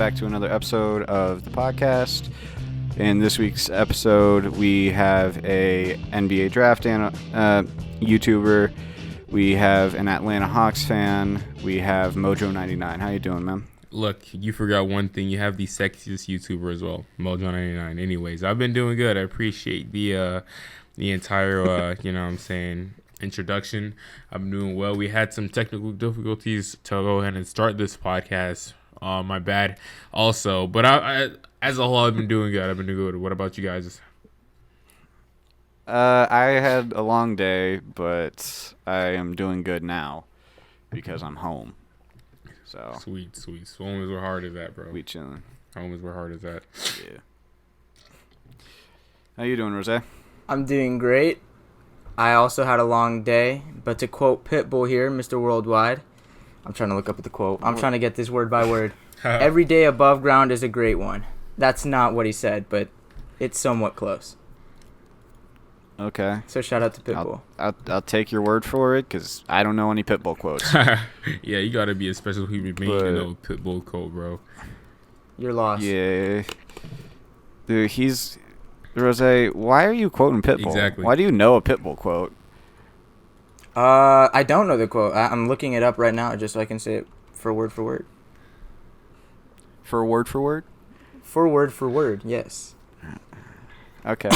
back to another episode of the podcast. In this week's episode, we have a NBA draft YouTuber. We have an Atlanta Hawks fan. We have Mojo99. How you doing, man? Look, you forgot one thing. You have the sexiest YouTuber as well, Mojo99. Anyways, I've been doing good. I appreciate the entire, introduction. I'm doing well. We had some technical difficulties to go ahead and start this podcast. My bad also. But I as a whole, I've been doing good. What about you guys? I had a long day, but I am doing good now because I'm home. So Sweet. Home is where hard is at, bro. We chilling. Home is where hard is at. Yeah. How you doing, Rosé? I'm doing great. I also had a long day, but to quote Pitbull here, Mr. Worldwide, I'm trying to look up at the quote. I'm trying to get this word by word. Every day above ground is a great one. That's not what he said, but it's somewhat close. Okay. So shout out to Pitbull. I'll take your word for it because I don't know any Pitbull quotes. Yeah, you gotta be a special human being to know Pitbull quote, bro. You're lost. Yeah. Dude, Rosé, why are you quoting Pitbull? Exactly. Why do you know a Pitbull quote? I don't know the quote. I'm looking it up right now just so I can say it for word for word. For word for word? For word, yes. Okay.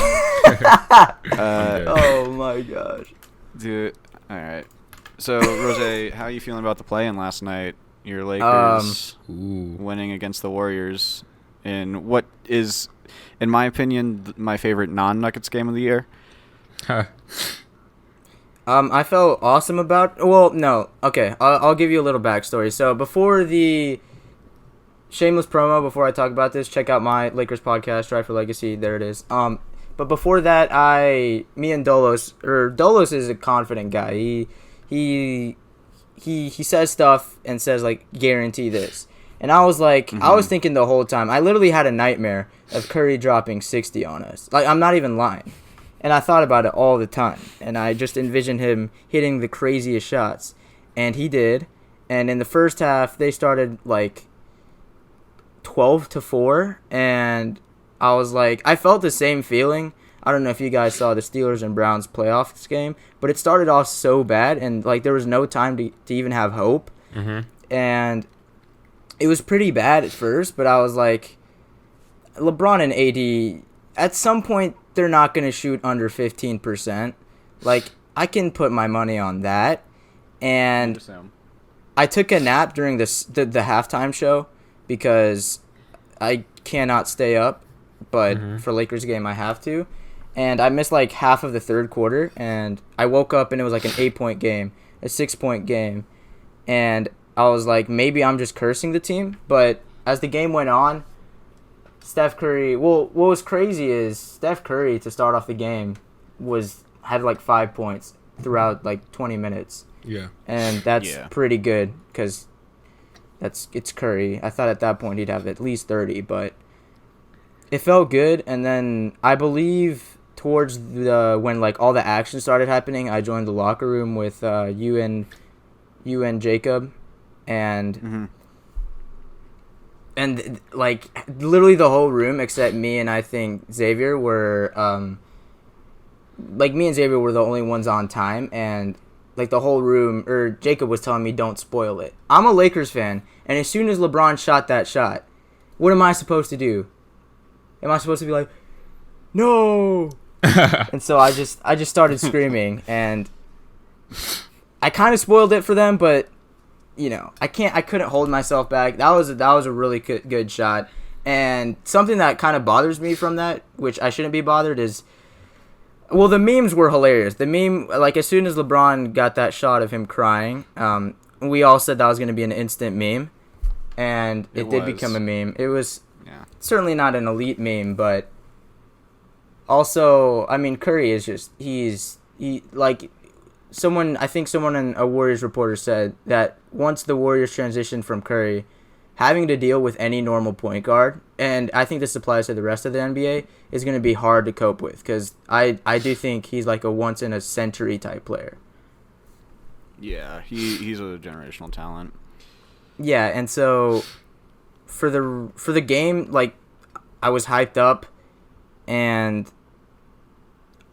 Oh my gosh. Dude, all right. So, Rosé, how are you feeling about the play-in last night? Your Lakers winning against the Warriors in what is, in my opinion, my favorite non-Nuggets game of the year. I felt awesome about. Well, no. Okay, I'll give you a little backstory. So before the shameless promo, before I talk about this, check out my Lakers podcast, Drive for Legacy. There it is. But before that, me and Dolos is a confident guy. He says stuff and says like guarantee this, and I was like, I was thinking the whole time. I literally had a nightmare of Curry dropping 60 on us. Like, I'm not even lying. And I thought about it all the time. And I just envisioned him hitting the craziest shots. And he did. And in the first half, they started like 12-4. And I was like, I felt the same feeling. I don't know if you guys saw the Steelers and Browns playoffs game. But it started off so bad. And like there was no time to even have hope. Mm-hmm. And it was pretty bad at first. But I was like, LeBron and AD, at some point, they're not going to shoot under 15%. Like, I can put my money on that. And I took a nap during the halftime show because I cannot stay up. But for Lakers game, I have to. And I missed like half of the third quarter. And I woke up and it was like an 8-point game, a 6-point game. And I was like, maybe I'm just cursing the team. But as the game went on, Steph Curry, well, what was crazy is Steph Curry, to start off the game, had like 5 points throughout like 20 minutes. Yeah. And that's pretty good because it's Curry. I thought at that point he'd have at least 30, but it felt good. And then I believe towards when like all the action started happening, I joined the locker room with you and Jacob, and and like literally the whole room except me and I think Xavier were the only ones on time, and like the whole room, or Jacob was telling me don't spoil it. I'm a Lakers fan, and as soon as LeBron shot that shot, what am I supposed to do? Am I supposed to be like, no? And so I just started screaming, and I kind of spoiled it for them, but you know, I couldn't hold myself back. That was a really good shot. And something that kind of bothers me from that, which I shouldn't be bothered, is, well, the memes were hilarious. The meme, like as soon as LeBron got that shot of him crying, we all said that was going to be an instant meme, and it did become a meme. It was certainly not an elite meme, but also, I mean, Curry is just I think someone in a Warriors reporter said that once the Warriors transitioned from Curry, having to deal with any normal point guard, and I think this applies to the rest of the NBA, is going to be hard to cope with, because I do think he's like a once-in-a-century type player. Yeah, he's a generational talent. Yeah, and so for the game, like, I was hyped up, and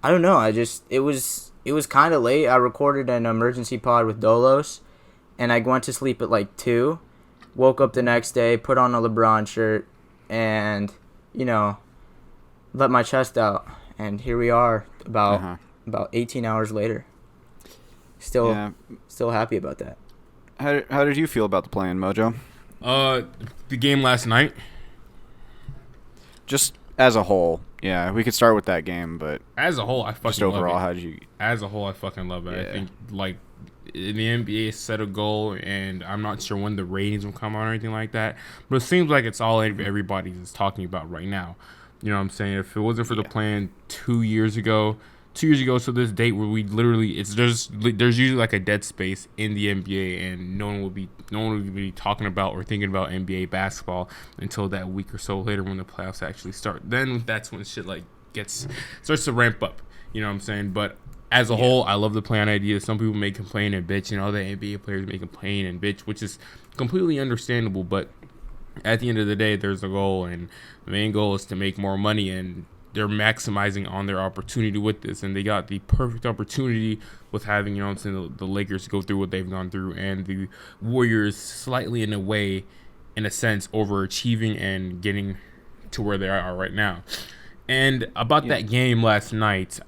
I don't know. It was kind of late. I recorded an emergency pod with Dolos, and I went to sleep at like 2. Woke up the next day, put on a LeBron shirt, and let my chest out. And here we are, about 18 hours later. Still happy about that. How did you feel about the play-in, Mojo? The game last night. Just as a whole, yeah, we could start with that game, but as a whole, I fucking just overall, love it. how did you? As a whole, I fucking love it. Yeah. I think like the NBA set a goal, and I'm not sure when the ratings will come out or anything like that, but it seems like it's all everybody is talking about right now. You know what I'm saying? If it wasn't for the plan 2 years ago to this date where we literally there's usually like a dead space in the NBA, and no one would be talking about or thinking about NBA basketball until that week or so later when the playoffs actually start. Then that's when shit like starts to ramp up. You know what I'm saying? But as a whole, I love the plan idea. Some people may complain and bitch, and all the NBA players may complain and bitch, which is completely understandable. But at the end of the day, there's a goal, and the main goal is to make more money, and they're maximizing on their opportunity with this, and they got the perfect opportunity with having, the Lakers go through what they've gone through, and the Warriors slightly in a sense, overachieving and getting to where they are right now. And about that game last night,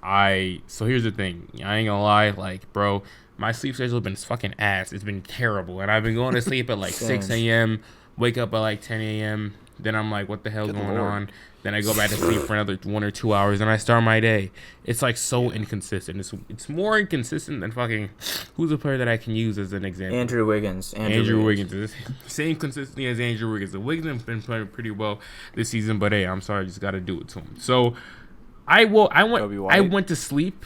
so here's the thing. I ain't gonna lie, like, bro, my sleep schedule has been fucking ass. It's been terrible, and I've been going to sleep at like 6 a.m., wake up at like 10 a.m., then I'm like, what the hell's going on? Then I go back to sleep for another 1 or 2 hours, and I start my day. It's like so inconsistent. It's more inconsistent than fucking. Who's a player that I can use as an example? Andrew Wiggins. Andrew Wiggins. Same consistency as Andrew Wiggins. The Wiggins have been playing pretty well this season, but hey, I'm sorry, I just got to do it to him. So I went to sleep.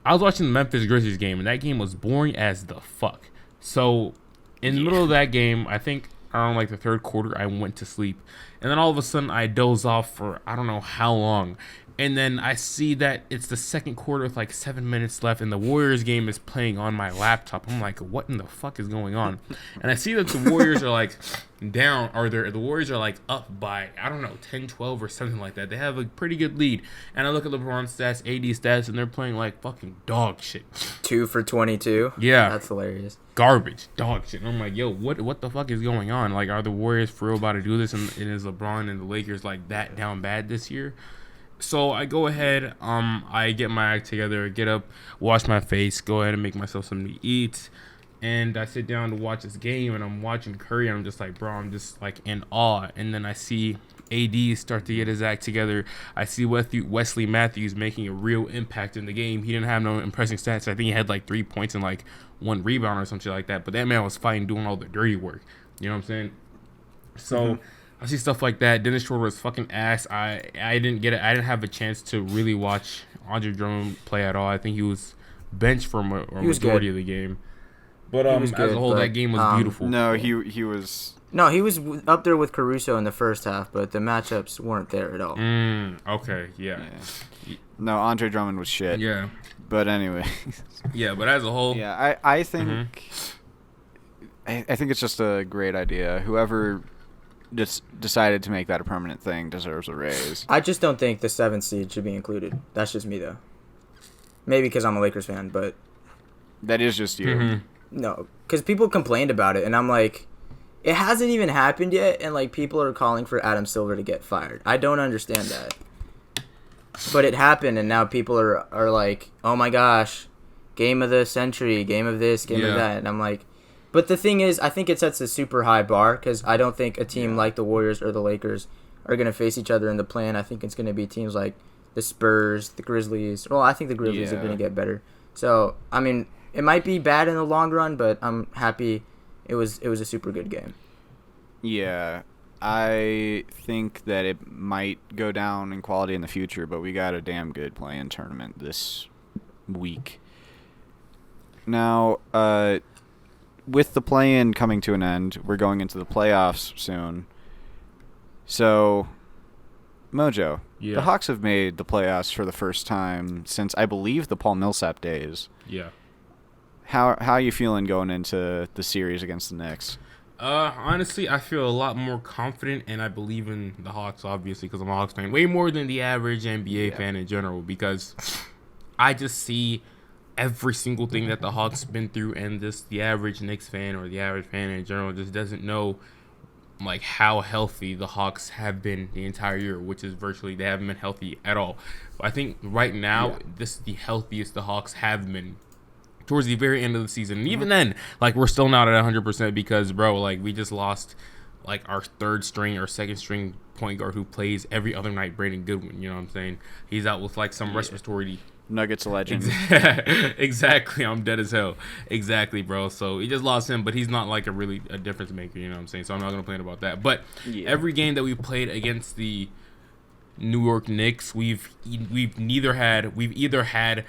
I was watching the Memphis Grizzlies game, and that game was boring as the fuck. So in the middle of that game, I think around like the third quarter, I went to sleep. And then all of a sudden, I doze off for I don't know how long. And then I see that it's the second quarter with like 7 minutes left, and the Warriors game is playing on my laptop. I'm like, what in the fuck is going on? And I see that the Warriors are like down, or the Warriors are like up by, I don't know, 10, 12 or something like that. They have a pretty good lead. And I look at LeBron's stats, AD stats, and they're playing like fucking dog shit. 2 for 22. Yeah. That's hilarious. Garbage, dog shit. And I'm like, yo, what the fuck is going on? Like, are the Warriors for real about to do this? And is LeBron and the Lakers like that down bad this year? So I go ahead, I get my act together, get up, wash my face, go ahead and make myself something to eat. And I sit down to watch this game, and I'm watching Curry, and I'm just like, bro, I'm just like in awe. And then I see AD start to get his act together. I see Wesley Matthews making a real impact in the game. He didn't have no impressive stats. I think he had like 3 points and like 1 rebound or something like that. But that man was fighting, doing all the dirty work. You know what I'm saying? So I see stuff like that. Dennis Schroeder was fucking ass. I didn't get it. I didn't have a chance to really watch Andre Drummond play at all. I think he was benched for a majority of the game. But as a whole, that game was beautiful. No, he was. No, he was up there with Caruso in the first half, but the matchups weren't there at all. Okay, yeah. No, Andre Drummond was shit. Yeah. But anyway. Yeah, but as a whole. Yeah, I think. I think it's just a great idea. Whoever just decided to make that a permanent thing deserves a raise. I just don't think the 7th seed should be included. That's just me, though. Maybe because I'm a Lakers fan, but. That is just you. No, because people complained about it, and I'm like, it hasn't even happened yet, and like people are calling for Adam Silver to get fired. I don't understand that. But it happened, and now people are like, oh my gosh, game of the century, game of this, game of that. And I'm like, but the thing is, I think it sets a super high bar, because I don't think a team like the Warriors or the Lakers are going to face each other in the play-in. I think it's going to be teams like the Spurs, the Grizzlies. Well, I think the Grizzlies are going to get better. So, I mean, it might be bad in the long run, but I'm happy it was a super good game. Yeah, I think that it might go down in quality in the future, but we got a damn good play-in tournament this week. Now, with the play-in coming to an end, we're going into the playoffs soon. So, Mojo, the Hawks have made the playoffs for the first time since, I believe, the Paul Millsap days. Yeah. How are you feeling going into the series against the Knicks? Honestly, I feel a lot more confident, and I believe in the Hawks, obviously, because I'm a Hawks fan, way more than the average NBA fan in general, because I just see every single thing that the Hawks been through, and the average Knicks fan or the average fan in general just doesn't know like how healthy the Hawks have been the entire year, which is virtually they haven't been healthy at all. I think right now this is the healthiest the Hawks have been towards the very end of the season. And even then, like, we're still not at 100% because, bro, like, we just lost, like, our third string or second string point guard who plays every other night, Brandon Goodwin. You know what I'm saying? He's out with, like, some respiratory. Nuggets legend. Exactly. I'm dead as hell. Exactly, bro. So he just lost him, but he's not, like, a difference maker. You know what I'm saying? So I'm not going to complain about that. But every game that we played against the New York Knicks, we've either had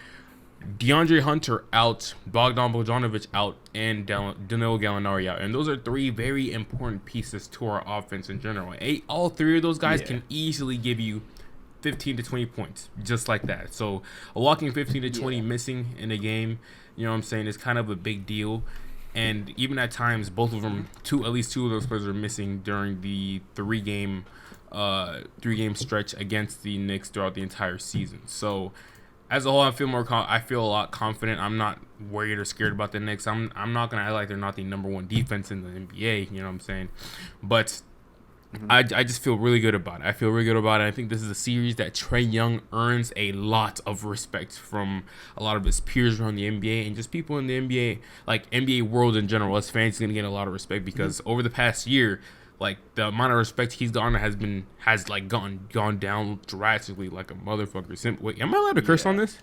DeAndre Hunter out, Bogdan Bogdanovic out, and Danilo Gallinari out. And those are three very important pieces to our offense in general. All three of those guys can easily give you 15 to 20 points, just like that. So a walking 15 to 20 missing in a game, you know what I'm saying, is kind of a big deal. And even at times, both of them, at least two of those players are missing during the three-game stretch against the Knicks throughout the entire season. So as a whole, I feel a lot confident. I'm not worried or scared about the Knicks. I'm not gonna act like they're not the number one defense in the NBA. You know what I'm saying? But I just feel really good about it. I I think this is a series that Trae Young earns a lot of respect from a lot of his peers around the NBA and just people in the NBA, like NBA world in general. Us fans gonna get a lot of respect because over the past year, like, the amount of respect he's garnered has gone down drastically like a motherfucker. Wait, am I allowed to curse on this?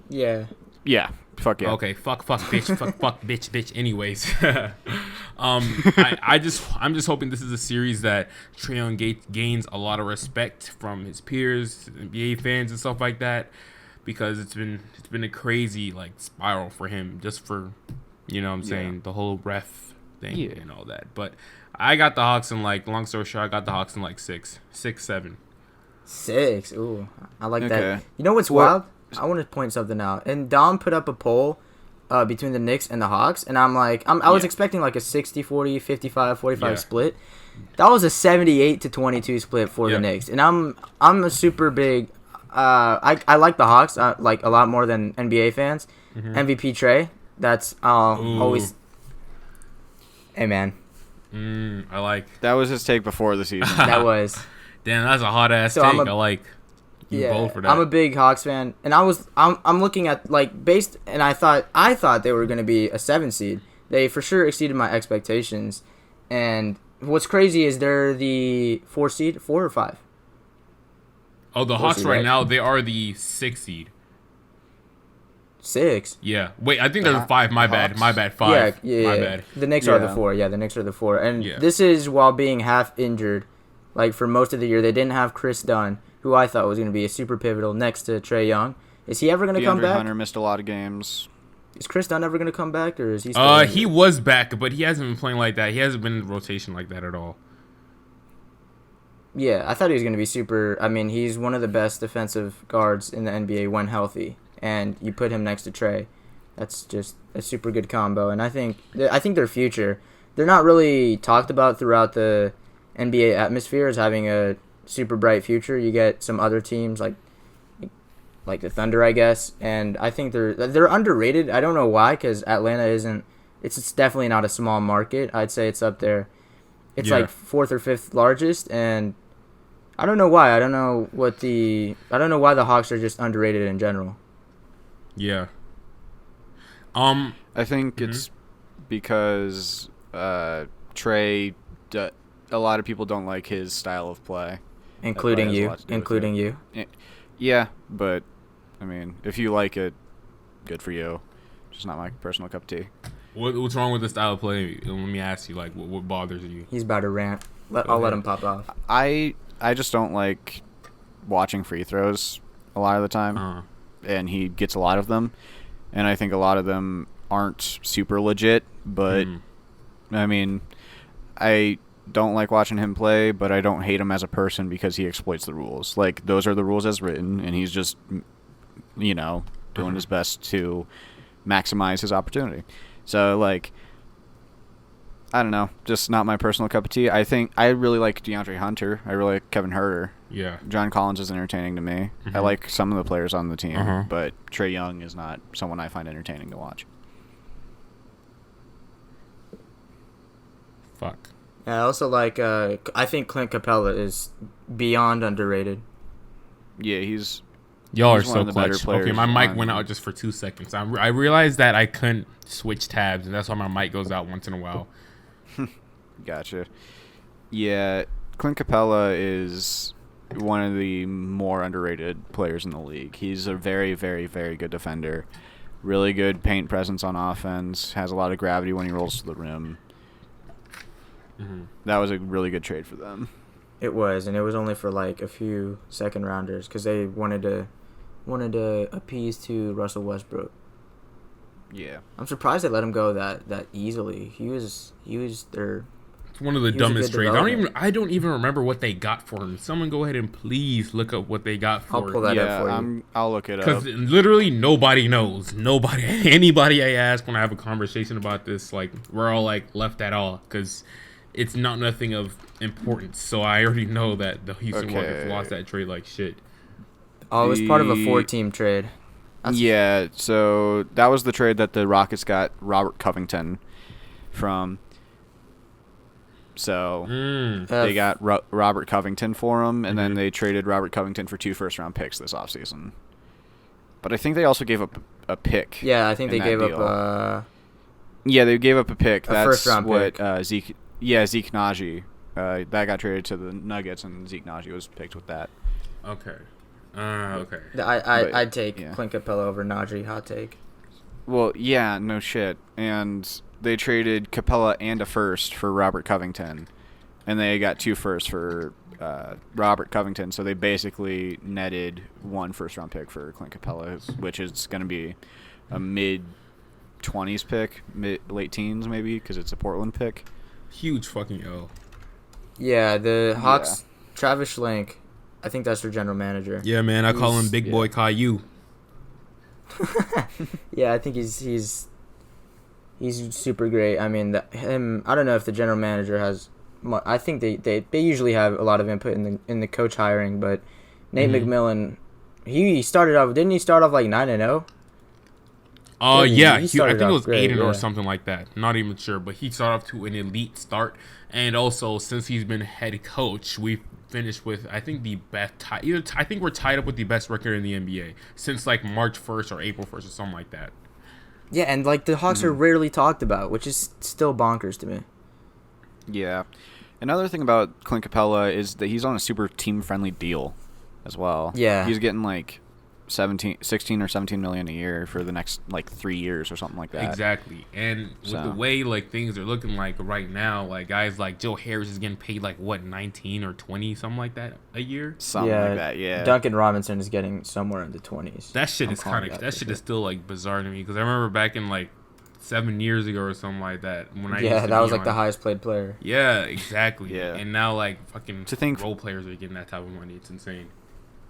Yeah. Yeah. Fuck yeah. Okay. Fuck, bitch. fuck, bitch. Anyways, I'm just hoping this is a series that Trae Young gains a lot of respect from his peers, NBA fans, and stuff like that, because it's been a crazy, like, spiral for him, just for, you know what I'm saying, the whole ref thing and all that. But I got the Hawks in, like, long story short, I got the Hawks in like 6, 7. 6. Ooh, I like that. You know what's wild? I want to point something out. And Dom put up a poll between the Knicks and the Hawks, and I'm like, I was expecting like a 60-40, 55-45 split. That was a 78-22 split for the Knicks, and I'm a super big. I like the Hawks like a lot more than NBA fans. MVP Trae. That's always. Hey man. I like. That was his take before the season. That was. Damn, that's a hot ass take. I like. You bold for that. I'm a big Hawks fan, and I'm looking at, like, and I thought they were going to be a 7 seed. They for sure exceeded my expectations, and what's crazy is they're the 4 seed, 4 or 5. Oh, the Hawks right now, they are the 6 seed. 6. Yeah. Wait, I think they're the 5. My bad. 5. Yeah. My bad. The Knicks are the 4. Yeah, the Knicks are the 4. And this is while being half injured. Like, for most of the year, they didn't have Chris Dunn, who I thought was going to be a super pivotal next to Trae Young. Is he ever going to come back? Hunter missed a lot of games. Is Chris Dunn ever going to come back, or is he still he was back, but he hasn't been playing like that. He hasn't been in rotation like that at all. Yeah, I thought he was going to be super. I mean, he's one of the best defensive guards in the NBA when healthy, and you put him next to Trae. That's just a super good combo, and I think their future. They're not really talked about throughout the NBA atmosphere as having a super bright future. You get some other teams like the Thunder, I guess, and I think they're underrated. I don't know why, because Atlanta isn't. It's definitely not a small market. I'd say it's up there. It's like 4th or 5th largest, and I don't know why. I don't know why the Hawks are just underrated in general. Yeah. I think it's because Trae. A lot of people don't like his style of play, including you. Yeah, but I mean, if you like it, good for you. Just not my personal cup of tea. What's wrong with the style of play? Let me ask you, like, what bothers you? He's about to rant. I'll let him pop off. I just don't like watching free throws a lot of the time, and he gets a lot of them, and I think a lot of them aren't super legit. But I mean, I don't like watching him play, but I don't hate him as a person because he exploits the rules. Like, those are the rules as written, and he's just, doing his best to maximize his opportunity. So, like, I don't know, just not my personal cup of tea. I think I really like DeAndre Hunter. I really like Kevin Huerter. Yeah. John Collins is entertaining to me. I like some of the players on the team, but Trae Young is not someone I find entertaining to watch. Fuck. Yeah, I also like. I think Clint Capella is beyond underrated. Yeah, he's Y'all are one so of the better clutch. players Okay, my mic on- went out just for 2 seconds. I realized that I couldn't switch tabs, and that's why my mic goes out once in a while. Gotcha. Yeah, Clint Capella is one of the more underrated players in the league. He's a very, very, very good defender. Really good paint presence on offense. Has a lot of gravity when he rolls to the rim. That was a really good trade for them. It was, and it was only for like a few second rounders because they wanted to appease to Russell Westbrook. Yeah. I'm surprised they let him go that easily. He was their. It's one of the He was a dumbest good trades. development. I don't even remember what they got for him. Someone go ahead and please look up what they got for I'll pull him. that up for you. I'll look it Because up. literally nobody knows. Anybody I ask when I have a conversation about this, like, we're all like left at all because it's not nothing of importance. So I already know that the Houston Rockets lost that trade like shit. Oh, it was part of a The- 4-team trade. Yeah, so that was the trade that the Rockets got Robert Covington from. So they got Robert Covington for him, and then they traded Robert Covington for 2 first-round picks this offseason. But I think they also gave up a pick. Yeah, I think in they that gave deal. up. Yeah, they gave up a pick. That's first-round what pick. Zeke. Yeah, Zeke Naji. That got traded to the Nuggets, and Zeke Naji was picked with that. Okay. Okay. I'd take yeah. Clint Capella over Najee. Hot take. Well, yeah, no shit. And they traded Capella and a first for Robert Covington, and they got 2 firsts for Robert Covington. So they basically netted 1 first-round pick for Clint Capella, which is going to be a mid-20s pick, late teens maybe, because it's a Portland pick. Huge fucking L. Yeah, the Hawks. Travis Schlenk. I think that's their general manager. Yeah, man. I call him Big Boy Caillou. Yeah, I think he's super great. I mean, I don't know if the general manager has. I think they usually have a lot of input in the coach hiring, but Nate McMillan, he started off. Didn't he start off like 9-0? Yeah, he I started think it off was great, 8 yeah. or something like that. Not even sure, but he started off to an elite start, and also since he's been head coach, we finished with I think the best. I think we're tied up with the best record in the NBA since like March 1st or April 1st or something like that. Yeah, and like the Hawks are rarely talked about, which is still bonkers to me. Yeah. Another thing about Clint Capella is that he's on a super team-friendly deal as well. Yeah. He's getting like 16 or 17 million a year for the next like 3 years or something like that. Exactly, and with the way like things are looking like right now, like guys like Joe Harris is getting paid like what 19 or 20 something like that a year. Something like that, yeah. Duncan Robinson is getting somewhere in the 20s. That shit I'm is calling kind of that that for shit sure. is still like bizarre to me because I remember back in like 7 years ago or something like that when I used Yeah, to that be was like on- the highest played player. Yeah, exactly. Yeah. And now like fucking To think- role players are getting that type of money. It's insane.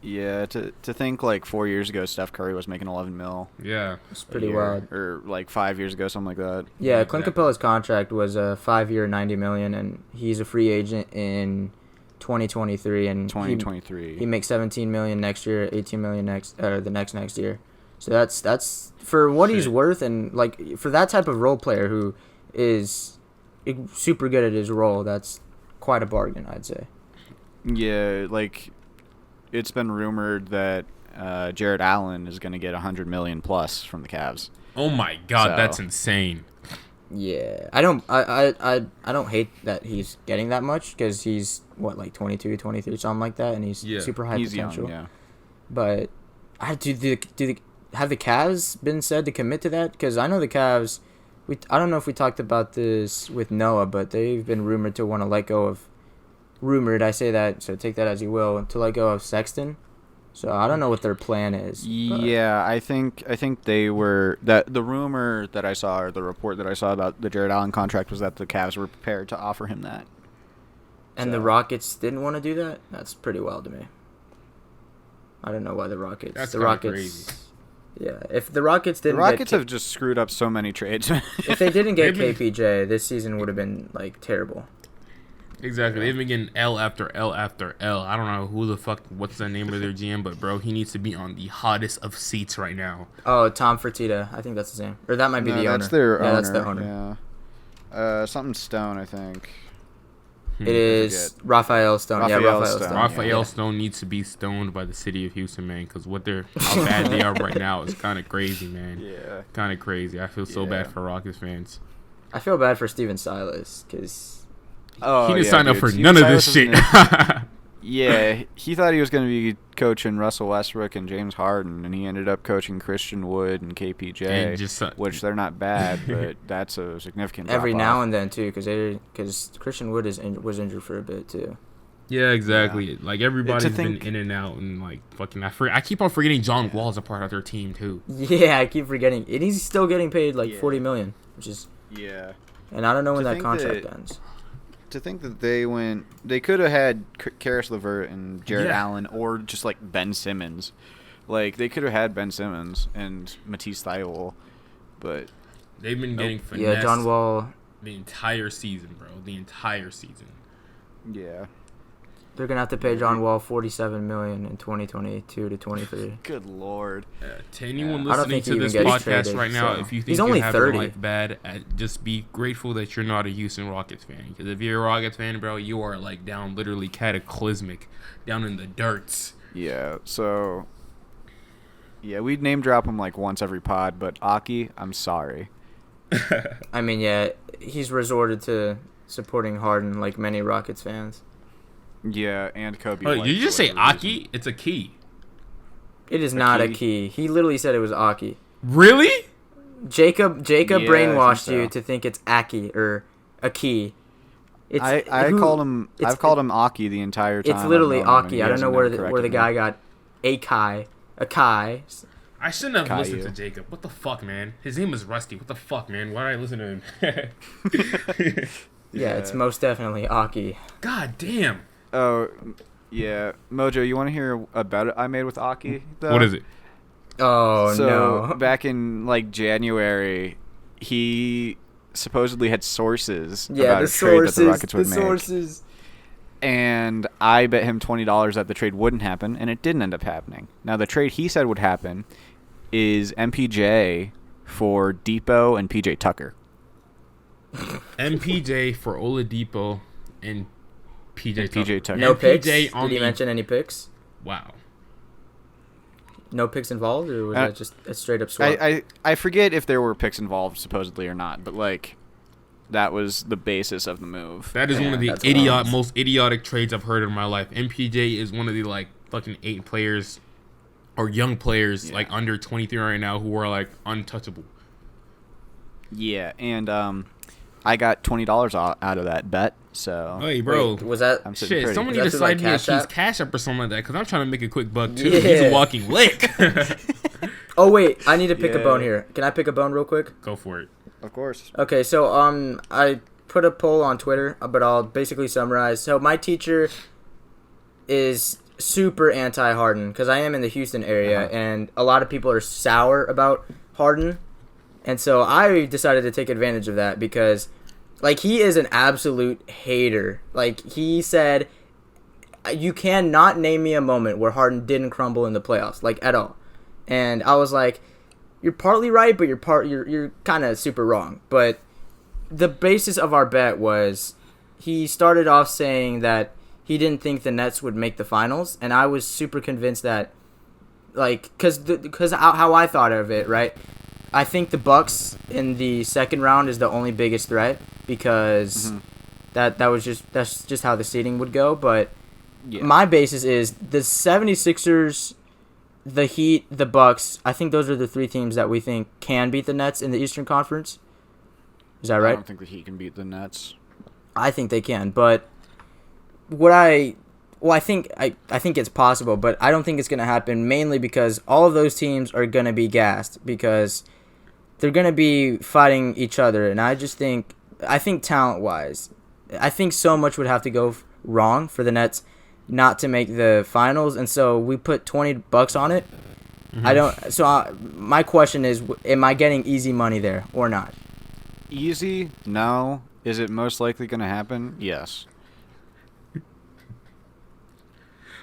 Yeah, to think like 4 years ago Steph Curry was making 11 mil. Yeah. It's pretty a year, wild. Or like 5 years ago, something like that. Yeah, Yeah, Clint exactly. Capella's contract was a 5-year, $90 million, and he's a free agent in 2023. And 2023. he makes $17 million next year, $18 million the next year. So that's for what he's Shit. worth, and like for that type of role player who is super good at his role. That's quite a bargain, I'd say. Yeah, like it's been rumored that Jared Allen is going to get 100 million plus from the Cavs. Oh my god, So- that's insane. Yeah, I don't hate that he's getting that much because he's what, like 22, 23, something like that, and he's Yeah, super high He's potential. young, yeah. But have the Cavs been said to commit to that? Because I know the Cavs. I don't know if we talked about this with Noah, but they've been rumored to want to let go of. Rumored, I say that, so take that as you will. To let go of Sexton. So I don't know what their plan is. but- Yeah, I think they were that the rumor that I saw or the report that I saw about the Jared Allen contract was that the Cavs were prepared to offer him that. And the So- Rockets didn't want to do that? That's pretty wild to me. I don't know why the Rockets. That's the kinda Rockets. crazy. Yeah, if the Rockets The didn't Rockets get have just screwed up so many trades. if they didn't get They've KPJ, this season would have been like terrible. Exactly. They've been getting L after L after L. I don't know what's the name of their GM, but bro, he needs to be on the hottest of seats right now. Oh, Tom Fertitta. I think that's his name. Or that might be the owner. That's their owner. That's the owner. Yeah. Something Stone, I think. It is Raphael Stone. Raphael Stone. Raphael Stone needs to be stoned by the city of Houston, man, because how bad they are right now is kind of crazy, man. Yeah. Kind of crazy. I feel so bad for Rockets fans. I feel bad for Steven Silas because he didn't sign up for none of this shit. Yeah, he thought he was going to be coaching Russell Westbrook and James Harden, and he ended up coaching Christian Wood and KPJ, which they're not bad, but that's a significant every drop-off. now and then too, because Christian Wood was injured for a bit too. Yeah, exactly. Yeah. Like everybody's been in and out, and like fucking. I keep on forgetting John Wall's a part of their team too. Yeah, I keep forgetting, and he's still getting paid like $40 million, which is And I don't know when that contract ends. To think that they could have had Karis LeVert and Jared Allen, or just like Ben Simmons. Like they could have had Ben Simmons and Matisse Thybulle, but they've been getting finessed. Yeah, John Wall. The entire season, bro. The entire season. Yeah. They're gonna have to pay John Wall $47 million in 2022 to 23. Good lord! To anyone listening to this podcast right now, if you think you're having your life bad, just be grateful that you're not a Houston Rockets fan. Because if you're a Rockets fan, bro, you are like down, literally cataclysmic, down in the dirts. Yeah. So. Yeah, we'd name drop him like once every pod, but Aki, I'm sorry. I mean, yeah, he's resorted to supporting Harden like many Rockets fans. Yeah, and Kobe. Oh, did you just say Aki? It's a key. It is not a key. He literally said it was Aki. Really? Jacob brainwashed you to think it's Aki or a key. I've called him Aki the entire time. It's literally Aki. I don't know where the guy got Akai. I shouldn't have listened to Jacob. What the fuck, man? His name is Rusty. What the fuck, man? Why did I listen to him? Yeah, it's most definitely Aki. God damn. Oh, yeah. Mojo, you want to hear a bet I made with Aki, though? What is it? Oh, no. Back in, like, January, he supposedly had sources about a trade that the Rockets would make. Sources. And I bet him $20 that the trade wouldn't happen, and it didn't end up happening. Now, the trade he said would happen is MPJ for Depot and PJ Tucker. MPJ for Oladipo and PJ Tucker. No picks? Did he mention any picks? Wow. No picks involved, or was that just a straight up swap? I forget if there were picks involved, supposedly, or not, but, like, that was the basis of the move. That is one of the most idiotic trades I've heard in my life. MPJ is one of the, like, fucking 8 players or young players, like, under 23 right now who are, like, untouchable. Yeah, and I got $20 out of that bet, so... Hey, bro. Wait, was that... Shit, someone need to slide me a Cash App or something like that, because I'm trying to make a quick buck, too. Yeah. He's a walking lick. Oh, wait, I need to pick a bone here. Can I pick a bone real quick? Go for it. Of course. Okay, so I put a poll on Twitter, but I'll basically summarize. So my teacher is super anti-Harden, because I am in the Houston area, and a lot of people are sour about Harden. And so I decided to take advantage of that because, like, he is an absolute hater. Like, he said, you cannot name me a moment where Harden didn't crumble in the playoffs, like, at all. And I was like, you're partly right, but you're kind of super wrong. But the basis of our bet was he started off saying that he didn't think the Nets would make the finals, and I was super convinced that, like, because how I thought of it, right? I think the Bucks in the second round is the only biggest threat because that's just how the seeding would go. But my basis is the 76ers, the Heat, the Bucks. I think those are the 3 teams that we think can beat the Nets in the Eastern Conference. Is that right? I don't think the Heat can beat the Nets. I think they can, but I think it's possible, but I don't think it's going to happen, mainly because all of those teams are going to be gassed because they're going to be fighting each other, and I think talent-wise, I think so much would have to go wrong for the Nets not to make the finals, and so we put $20 on it, I don't. So my question is, am I getting easy money there or not? Easy? No. Is it most likely going to happen? Yes.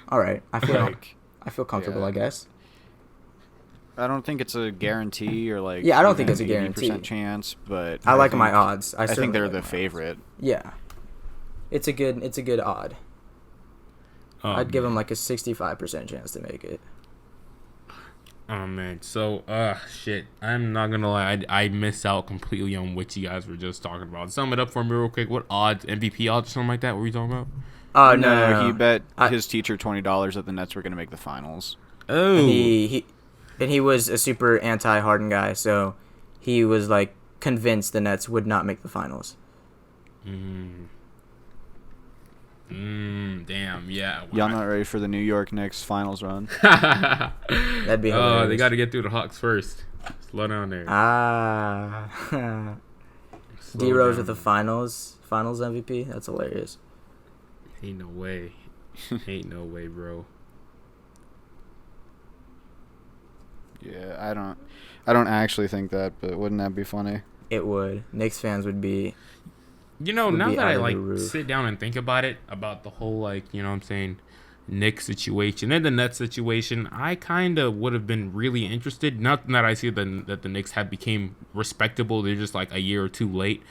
All right. I feel comfortable. yeah. I guess. I don't think it's a guarantee or like. Yeah, I don't think even it's a guarantee. 80% chance, but I like my think- odds. I think they're like the my favorite. odds. Yeah. It's a good odd. I'd give him like a 65% chance to make it. Oh man, so shit. I'm not gonna lie, I missed out completely on what you guys were just talking about. Sum it up for me real quick. What odds, MVP odds or something like that? What were you talking about? Oh no. He bet his teacher $20 that the Nets were going to make the finals. Oh, And he was a super anti-Harden guy, so he was like convinced the Nets would not make the finals. Damn, yeah. Y'all not ready for the New York Knicks finals run? That'd be hilarious. They got to get through the Hawks first. Slow down there. Slow D-Rose down. with the finals MVP. That's hilarious. Ain't no way. Ain't no way, bro. Yeah, I don't actually think that, but wouldn't that be funny? It would. Knicks fans would be. You know, Would now be that out I of the like roof. sit down and think about it, about the whole like, you know what I'm saying, Knicks situation and the Nets situation, I kind of would have been really interested. Not that I see that the Knicks have became respectable. They're just like a year or two late.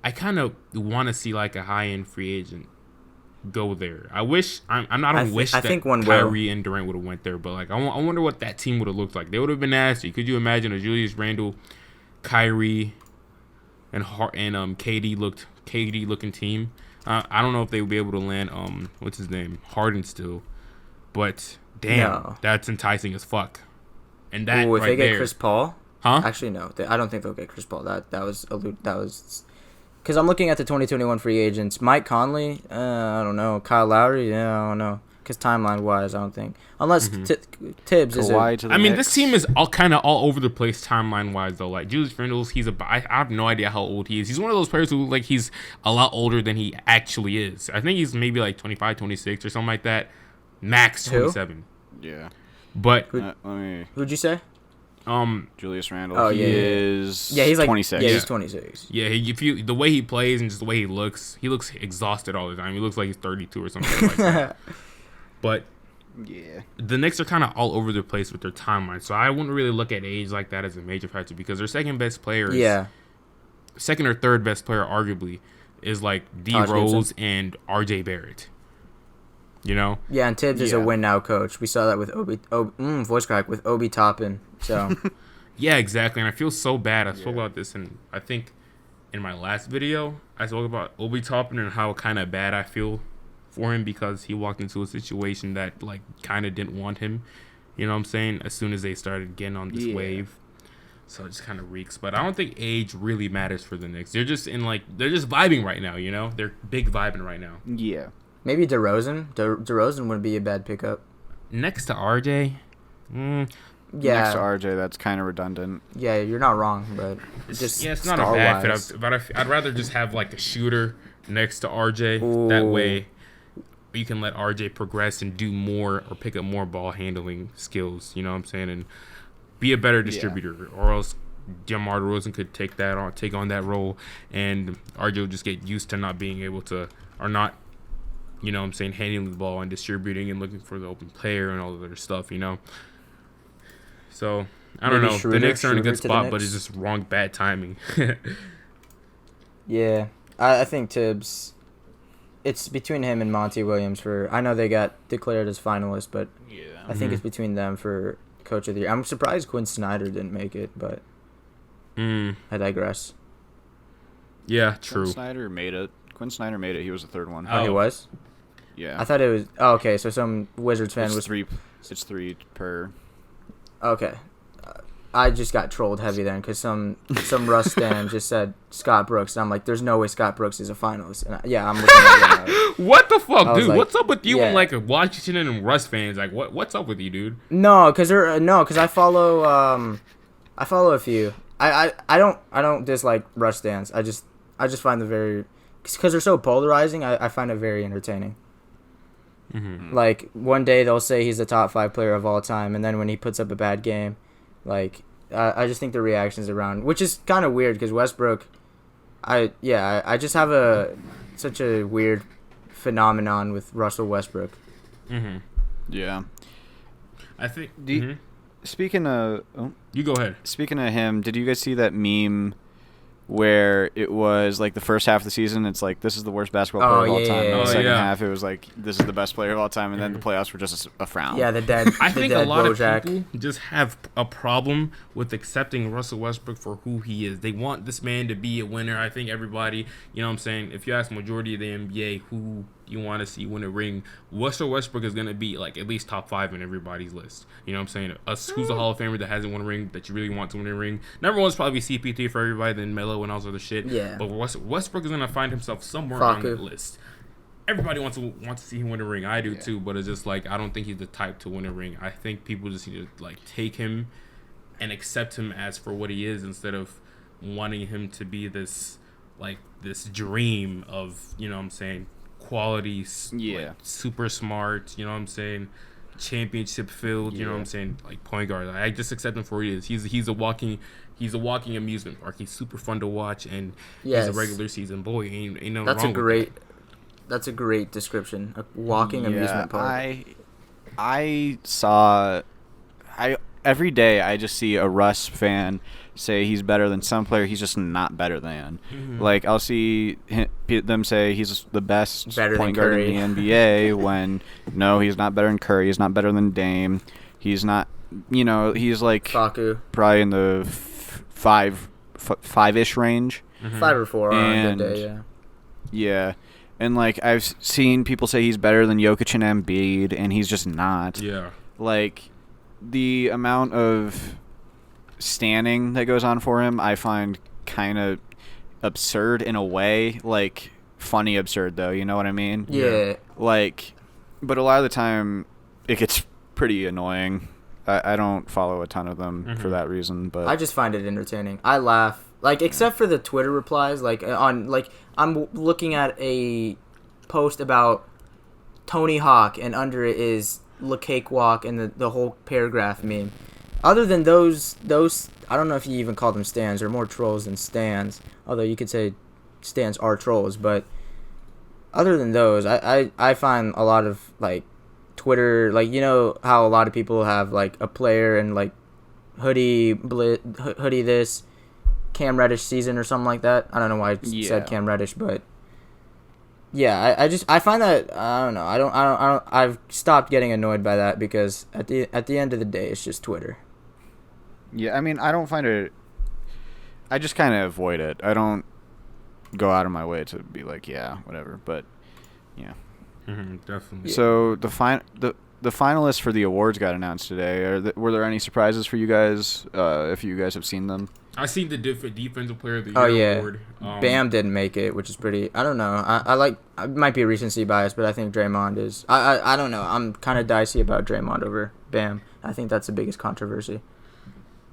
I kind of want to see like a high-end free agent go there. I wish I think one will. Kyrie and Durant would have went there, but like I wonder what that team would have looked like. They would have been nasty. Could you imagine a Julius Randle, Kyrie, and KD looking team? I don't know if they would be able to land what's his name, Harden still, but damn, No. that's enticing as fuck. And that Ooh, if right they get there, Chris Paul, huh? actually no, I don't think they'll get Chris Paul. That was because I'm looking at the 2021 free agents. Mike Conley, I don't know. Kyle Lowry, yeah, I don't know. Because timeline wise, I don't think unless Tibbs is. Kawhi to the I mean, Knicks. this team is all kind of all over the place timeline wise though. Like Julius Randle, I have no idea how old he is. He's one of those players who like he's a lot older than he actually is. I think he's maybe like 25, 26 or something like that. Max Who? 27. Yeah. But Let me. Who'd you say? Julius Randle. Oh, he yeah, yeah. is. Yeah, he's like 26. Yeah, he's 26. yeah, the way he plays and just the way he looks exhausted all the time. He looks like he's 32 or something like that. But Yeah. the Knicks are kind of all over the place with their timeline, so I wouldn't really look at age like that as a major factor because their second best player, second or third best player, arguably, is like D Taj Rose Gibson. and RJ Barrett. You know, Yeah, and Tibbs is a Yeah. win now coach. We saw that with voice crack with Obi Toppin. So yeah, exactly. And I feel so bad. I spoke about this, and I think in my last video, I spoke about Obi Toppin and how kind of bad I feel for him because he walked into a situation that like kind of didn't want him. You know what I'm saying? As soon as they started getting on this wave. So it just kind of reeks. But I don't think age really matters for the Knicks. They're just vibing right now, you know? They're big vibing right now. Yeah. maybe DeRozan. DeRozan wouldn't be a bad pickup. Next to RJ, Yeah, Next to RJ, that's kind of redundant. yeah, you're not wrong, but just it's not a bad star-wise. fit. But I'd rather just have like a shooter next to RJ. That Ooh. way you can let RJ progress and do more or pick up more ball handling skills, you know what I'm saying? And be a better distributor, or else DeMar DeRozan could take on that role, and RJ will just get used to not being able to, or not, you know what I'm saying, handling the ball and distributing and looking for the open player and all the other stuff, you know? So, I don't Maybe know. Schroeder- The Knicks are in a Schroeder good to the spot, but Knicks? it's just wrong, bad timing. Yeah, I think Tibbs. It's between him and Monty Williams for. I know they got declared as finalists, but Yeah. I think it's between them for Coach of the Year. I'm surprised Quinn Snyder didn't make it, but I digress. Yeah, Quinn true. Snyder made it. He was the third one. Oh, he was. Yeah. I thought it was. Oh, okay, so some Wizards fan it's was. three. It's three per. Okay, I just got trolled heavy then because some Russ fan just said Scott Brooks, and I'm like, there's no way Scott Brooks is a finalist. And I'm looking at it now. What the fuck, I was dude? like, What's up with you yeah. and like Washington and Russ fans? Like, what's up with you, dude? No, because I follow a few. I don't dislike Russ fans. I just find them very because they're so polarizing. I find it very entertaining. Mm-hmm. Like one day they'll say he's the top 5 player of all time, and then when he puts up a bad game, like I just think the reactions around, which is kind of weird because Westbrook, I just have such a weird phenomenon with Russell Westbrook. Mm-hmm. Yeah. I think. Speaking of, you go ahead. Speaking of him, did you guys see that meme where it was like the first half of the season? It's like, this is the worst basketball player of all time. And the second half, it was like, this is the best player of all time. And then the playoffs were just a frown. Yeah, the dead. I think a lot Bojack. of people just have a problem with accepting Russell Westbrook for who he is. They want this man to be a winner. I think everybody, you know what I'm saying, if you ask majority of the NBA who you want to see win a ring, Russell Westbrook is going to be like at least top 5 in everybody's list. You know what I'm saying? Who's a Hall of Famer that hasn't won a ring that you really want to win a ring? Number one's probably CP3 for everybody, then Melo and all this other shit. Yeah. But Westbrook is going to find himself somewhere on the list. Everybody wants to see him win a ring. I do too, but it's just like I don't think he's the type to win a ring. I think people just need to like take him and accept him as for what he is instead of wanting him to be this dream of, you know what I'm saying, quality, like, super smart, you know what I'm saying, championship filled, you know what I'm saying, like point guard. I just accept him for what he is. He's a walking amusement park. He's super fun to watch, and he's a regular season boy. Ain't no wrong with that. That's a great description. A walking amusement park. Every day I just see a Russ fan say he's better than some player he's just not better than. Mm-hmm. Like, I'll see them say he's the best point guard in the NBA when, no, he's not better than Curry. He's not better than Dame. He's not, he's like Faku. Probably in the five-ish range. Mm-hmm. 5 or 4 on a good day, yeah. Yeah. And, like, I've seen people say he's better than Jokic and Embiid, and he's just not. Yeah. Like, the amount of standing that goes on for him, I find kind of absurd in a way. Like, funny absurd, though. You know what I mean? Yeah. Like, but a lot of the time, it gets pretty annoying. I don't follow a ton of them for that reason, but I just find it entertaining. I laugh. Like, except for the Twitter replies, I'm looking at a post about Tony Hawk, and under it is Le Cakewalk and the whole paragraph meme. Other than those, I don't know if you even call them stans. They're more trolls than stans. Although you could say stans are trolls, but other than those, I find a lot of, like, Twitter, like, you know how a lot of people have, like, a player and, like, hoodie this Cam Reddish season or something like that. I don't know why I said Cam Reddish, but yeah, I find that, I don't know. I've stopped getting annoyed by that because at the end of the day, it's just Twitter. Yeah, I mean, I don't find it. I just kind of avoid it. I don't go out of my way to be like, yeah, whatever. But yeah, definitely. So the finalists for the awards got announced today. Were there any surprises for you guys? If you guys have seen them? I seen the defensive player of the year award. Bam didn't make it, which is pretty. I don't know. I might be a recency bias, but I think Draymond is. I don't know. I'm kind of dicey about Draymond over Bam. I think that's the biggest controversy.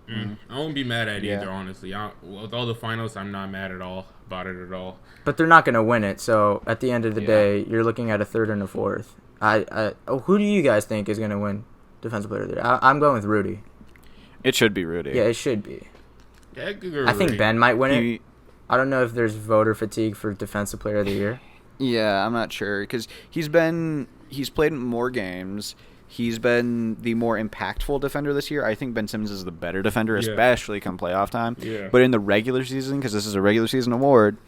I won't be mad at either, honestly. With all the finals, I'm not mad about it at all. But they're not going to win it, so at the end of the day, you're looking at a third and a fourth. Who do you guys think is going to win Defensive Player of the Year? I'm going with Rudy. It should be Rudy. Yeah, it should be. Yeah, I think Ben might win it. I don't know if there's voter fatigue for Defensive Player of the Year. Yeah, I'm not sure because he's played more games. He's been the more impactful defender this year. I think Ben Simmons is the better defender, especially come playoff time. Yeah. But in the regular season, because this is a regular season award,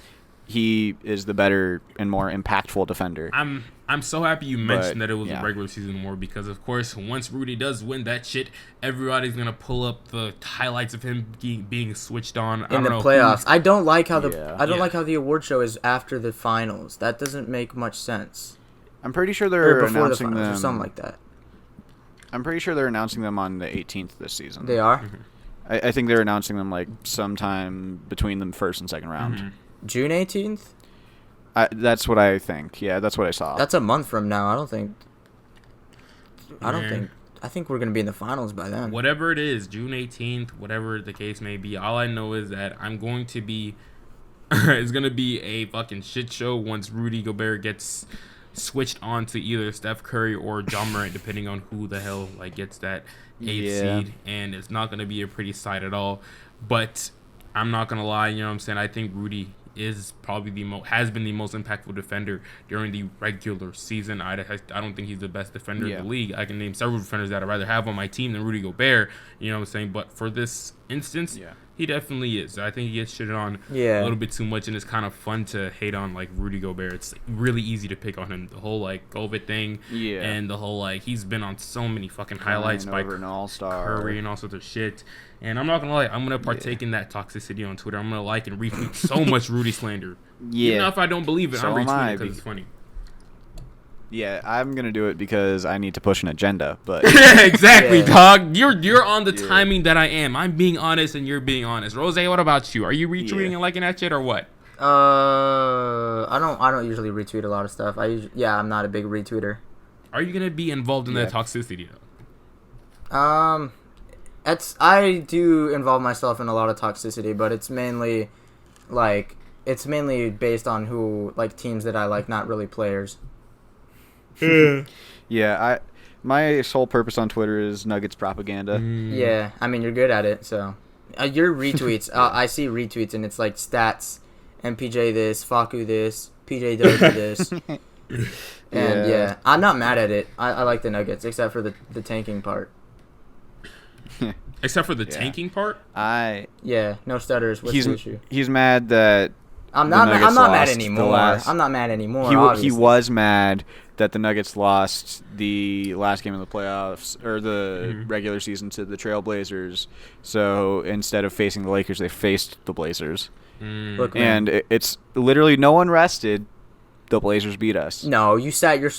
he is the better and more impactful defender. I'm so happy you mentioned that it was a regular season award because, of course, once Rudy does win that shit, everybody's gonna pull up the highlights of him being switched on in the playoffs. I don't like how the award show is after the finals. That doesn't make much sense. I'm pretty sure they're announcing them or something like that. I'm pretty sure they're announcing them on the 18th this season. They are? I think they're announcing them like sometime between the first and second round. June 18th? That's what I think. Yeah, that's what I saw. That's a month from now. I think we're going to be in the finals by then. Whatever it is, June 18th, whatever the case may be, all I know is that I'm going to be it's going to be a fucking shit show once Rudy Gobert gets switched on to either Steph Curry or John Morant, depending on who the hell like gets that 8th seed, and it's not going to be a pretty sight at all. But I'm not going to lie, you know what I'm saying? I think Rudy is probably has been the most impactful defender during the regular season. I don't think he's the best defender in the league. I can name several defenders that I'd rather have on my team than Rudy Gobert, you know what I'm saying? But for this instance, he definitely is. I think he gets shitted on a little bit too much, and it's kind of fun to hate on like Rudy Gobert. It's really easy to pick on him. The whole like COVID thing, and the whole like he's been on so many fucking highlights by an all-star Curry and all sorts of shit. And I'm not gonna lie, I'm gonna partake in that toxicity on Twitter. I'm gonna like and retweet so much Rudy slander. Even if I don't believe it, I'm retweeting it because it's funny. Yeah, I'm gonna do it because I need to push an agenda. But exactly, dog. You're on the timing that I am. I'm being honest, and you're being honest. Rose, what about you? Are you retweeting and liking that shit or what? I don't usually retweet a lot of stuff. I'm not a big retweeter. Are you gonna be involved in that toxicity though? I do involve myself in a lot of toxicity, but it's mainly based on who like teams that I like, not really players. My sole purpose on Twitter is Nuggets propaganda. Yeah, I mean you're good at it, so your retweets. I see retweets and it's like stats, MPJ this, Faku this, PJ Dozier this, and I'm not mad at it. I like the Nuggets except for the tanking part. Except for the tanking part? No stutters. What's the issue? He's mad that I'm not mad anymore. I'm not mad anymore. He was mad that the Nuggets lost the last game of the playoffs or the regular season to the Trailblazers. So instead of facing the Lakers, they faced the Blazers. Look, and it's literally no one rested. The Blazers beat us. No, you sat your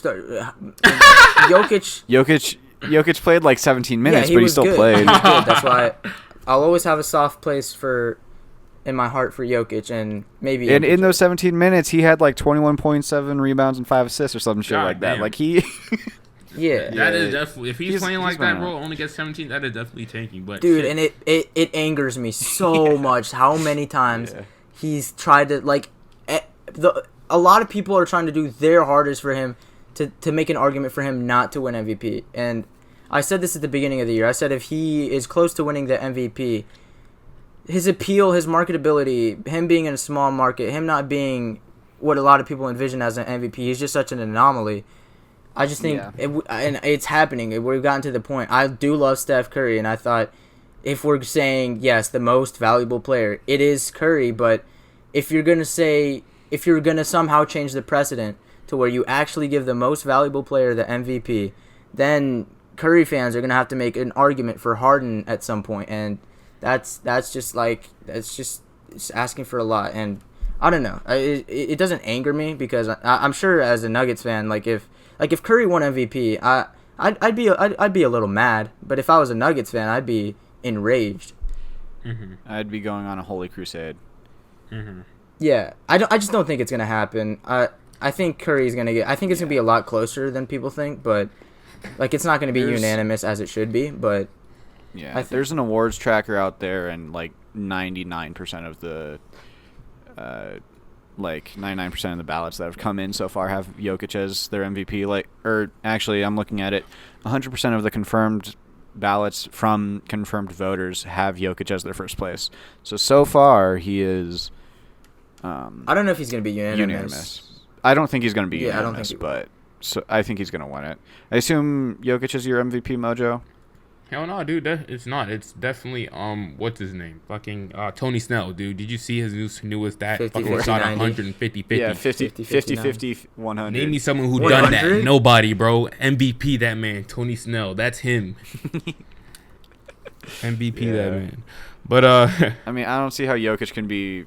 Jokic played like 17 minutes, but he still good. played. He was good. That's why I'll always have a soft place in my heart for Jokic, and maybe. And in those 17 minutes, he had like 21.7 rebounds and 5 assists or some shit like that. Like he. That is definitely, if he's playing like that, bro, only gets 17. That is definitely tanking. But dude, and it angers me so much how many times he's tried to like. A lot of people are trying to do their hardest for him to make an argument for him not to win MVP. And I said this at the beginning of the year. I said if he is close to winning the MVP, his appeal, his marketability, him being in a small market, him not being what a lot of people envision as an MVP, he's just such an anomaly. I just think, and it's happening. We've gotten to the point. I do love Steph Curry, and I thought if we're saying, yes, the most valuable player, it is Curry, but if you're going to somehow change the precedent to where you actually give the most valuable player the MVP, then Curry fans are going to have to make an argument for Harden at some point, and that's just it's asking for a lot. And I don't know. It doesn't anger me because I'm sure as a Nuggets fan, like if Curry won MVP, I'd be a little mad, but if I was a Nuggets fan, I'd be enraged. I'd be going on a holy crusade. Yeah, I just don't think it's gonna happen. I think Curry's gonna get. I think it's gonna be a lot closer than people think, but like it's not gonna be unanimous as it should be. But there's an awards tracker out there, and like 99% of the 99% of the ballots that have come in so far have Jokic as their MVP. Or actually, I'm looking at it. 100% of the confirmed ballots from confirmed voters have Jokic as their first place. So far he is. I don't know if he's going to be unanimous. I don't think he's going to be unanimous, I don't think he will. but I think he's going to win it. I assume Jokic is your MVP, Mojo? Hell no, dude. It's not. It's definitely what's his name? Fucking Tony Snell, dude. Did you see his newest stat? 50, fucking shot 150-50. Yeah, 50-50, 100. Name me someone who done that. Nobody, bro. MVP that man, Tony Snell. That's him. MVP that man. But I mean, I don't see how Jokic can be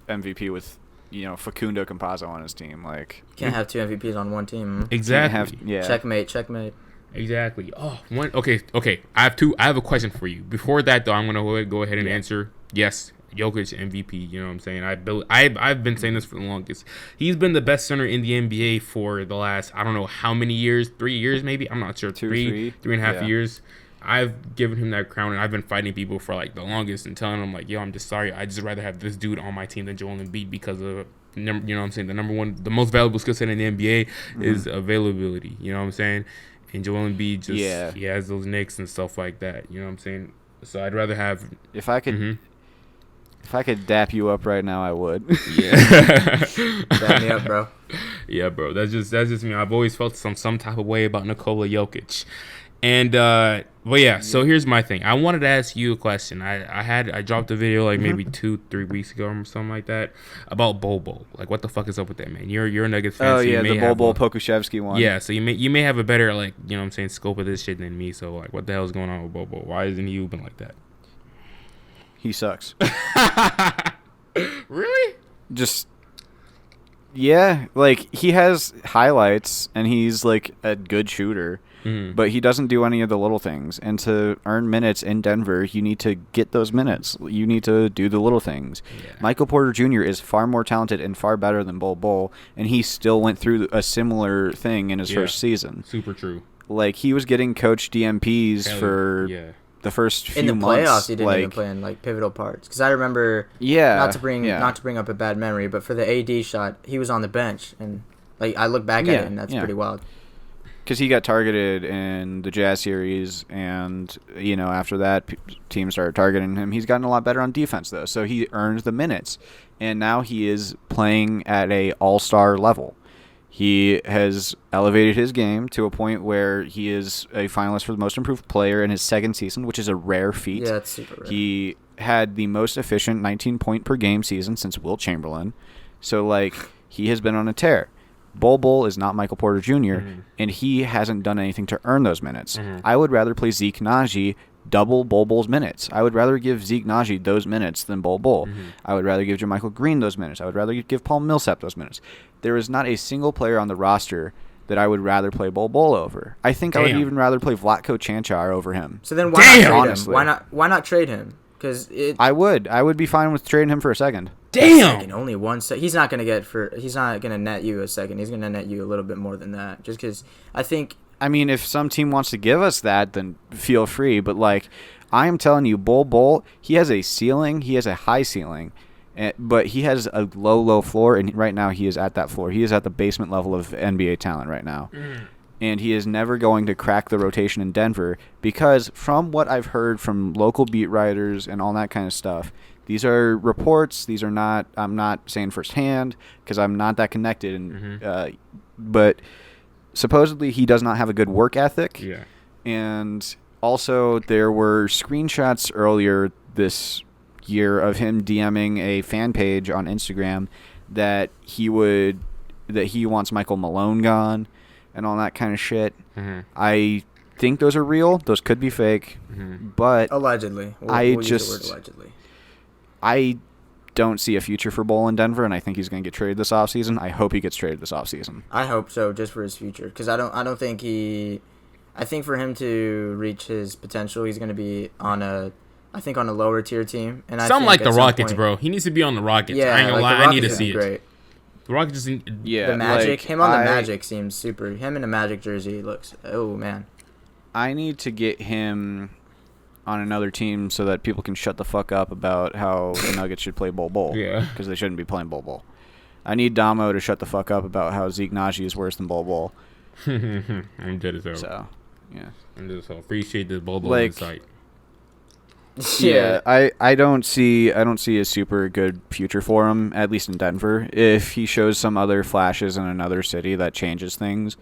MVP with Facundo Campazzo on his team. Like, can't have two MVPs on one team. Exactly. Checkmate. Exactly. Oh, one. Okay. I have a question for you. Before that, though, I'm gonna go ahead and answer. Yes, Jokic MVP. You know what I'm saying? I've been saying this for the longest. He's been the best center in the NBA for the last I don't know how many years. 3 years maybe. I'm not sure. Three and a half years. I've given him that crown, and I've been fighting people for like the longest and telling them like, yo, I'm just sorry. I'd just rather have this dude on my team than Joel Embiid because of you know what I'm saying, the most valuable skill set in the NBA is availability. You know what I'm saying? And Joel Embiid he has those nicks and stuff like that. You know what I'm saying? So I'd rather have if I could if I could dap you up right now, I would. Yeah. Dap me up, bro. Yeah, bro. That's just me. I've always felt some type of way about Nikola Jokic. And but yeah, so here's my thing. I wanted to ask you a question. I dropped a video like maybe 2-3 weeks ago or something like that about Bol. Like, what the fuck is up with that, man? You're a Nuggets fan. Oh so yeah, you the Bol Pokuševski one. Yeah, so you may have a better, like, you know what I'm saying, scope of this shit than me. So like, what the hell is going on with Bol? Why isn't he open like that? He sucks. Really? Just yeah, like he has highlights and he's like a good shooter. But he doesn't do any of the little things. And to earn minutes in Denver, you need to get those minutes. You need to do the little things. Yeah. Michael Porter Jr. is far more talented and far better than Bol, and he still went through a similar thing in his first season. Super true. Like, he was getting coach DMPs for the first few months. In the playoffs, he didn't even play in like pivotal parts. Because I remember, not to bring up a bad memory, but for the AD shot, he was on the bench, and like I look back at it, and that's pretty wild. Because he got targeted in the Jazz series, and, you know, after that, teams started targeting him. He's gotten a lot better on defense, though, so he earned the minutes. And now he is playing at a all-star level. He has elevated his game to a point where he is a finalist for the most improved player in his second season, which is a rare feat. Yeah, it's super rare. He had the most efficient 19-point-per-game season since Wilt Chamberlain. So, like, he has been on a tear. Bol is not Michael Porter Jr., and he hasn't done anything to earn those minutes. I would rather play Zeke Naji double Bol's minutes. I would rather give Zeke Naji those minutes than Bol. I would rather give JaMychal Green those minutes. I would rather give Paul Millsap those minutes. There is not a single player on the roster that I would rather play Bol over. I think I would even rather play Vlatko Čančar over him. So then why not trade him? Why not trade him? Because I would be fine with trading him for a second. Damn! Only 1 second. He's not gonna net you a second. He's gonna net you a little bit more than that. Just because I think. I mean, if some team wants to give us that, then feel free. But like, I am telling you, Bol, he has a ceiling. He has a high ceiling, but he has a low floor. And right now, he is at that floor. He is at the basement level of NBA talent right now. And he is never going to crack the rotation in Denver because, from what I've heard from local beat writers and all that kind of stuff. These are reports. These are not. I'm not saying firsthand because I'm not that connected. And but supposedly he does not have a good work ethic. Yeah. And also there were screenshots earlier this year of him DMing a fan page on Instagram that he wants Michael Malone gone and all that kind of shit. I think those are real. Those could be fake. But allegedly, we'll use the word allegedly. I don't see a future for Bol in Denver, and I think he's going to get traded this offseason. I hope he gets traded this offseason. I hope so, just for his future, because I don't think I think for him to reach his potential, he's going to be on a lower tier team. And something like the Rockets, bro. He needs to be on the Rockets. Yeah, I ain't gonna lie. I need to see great. it. The Rockets just the Magic. Him on the Magic seems super. Him in a Magic jersey looks. Oh man. I need to get him on another team so that people can shut the fuck up about how the Nuggets should play Bol. Yeah. Because they shouldn't be playing Bol. I need Damo to shut the fuck up about how Zeke Naji is worse than Bol. I'm dead as hell. So, yeah. I'm dead as hell. Appreciate the Bol insight. Yeah, I don't see a super good future for him, at least in Denver. If he shows some other flashes in another city, that changes things.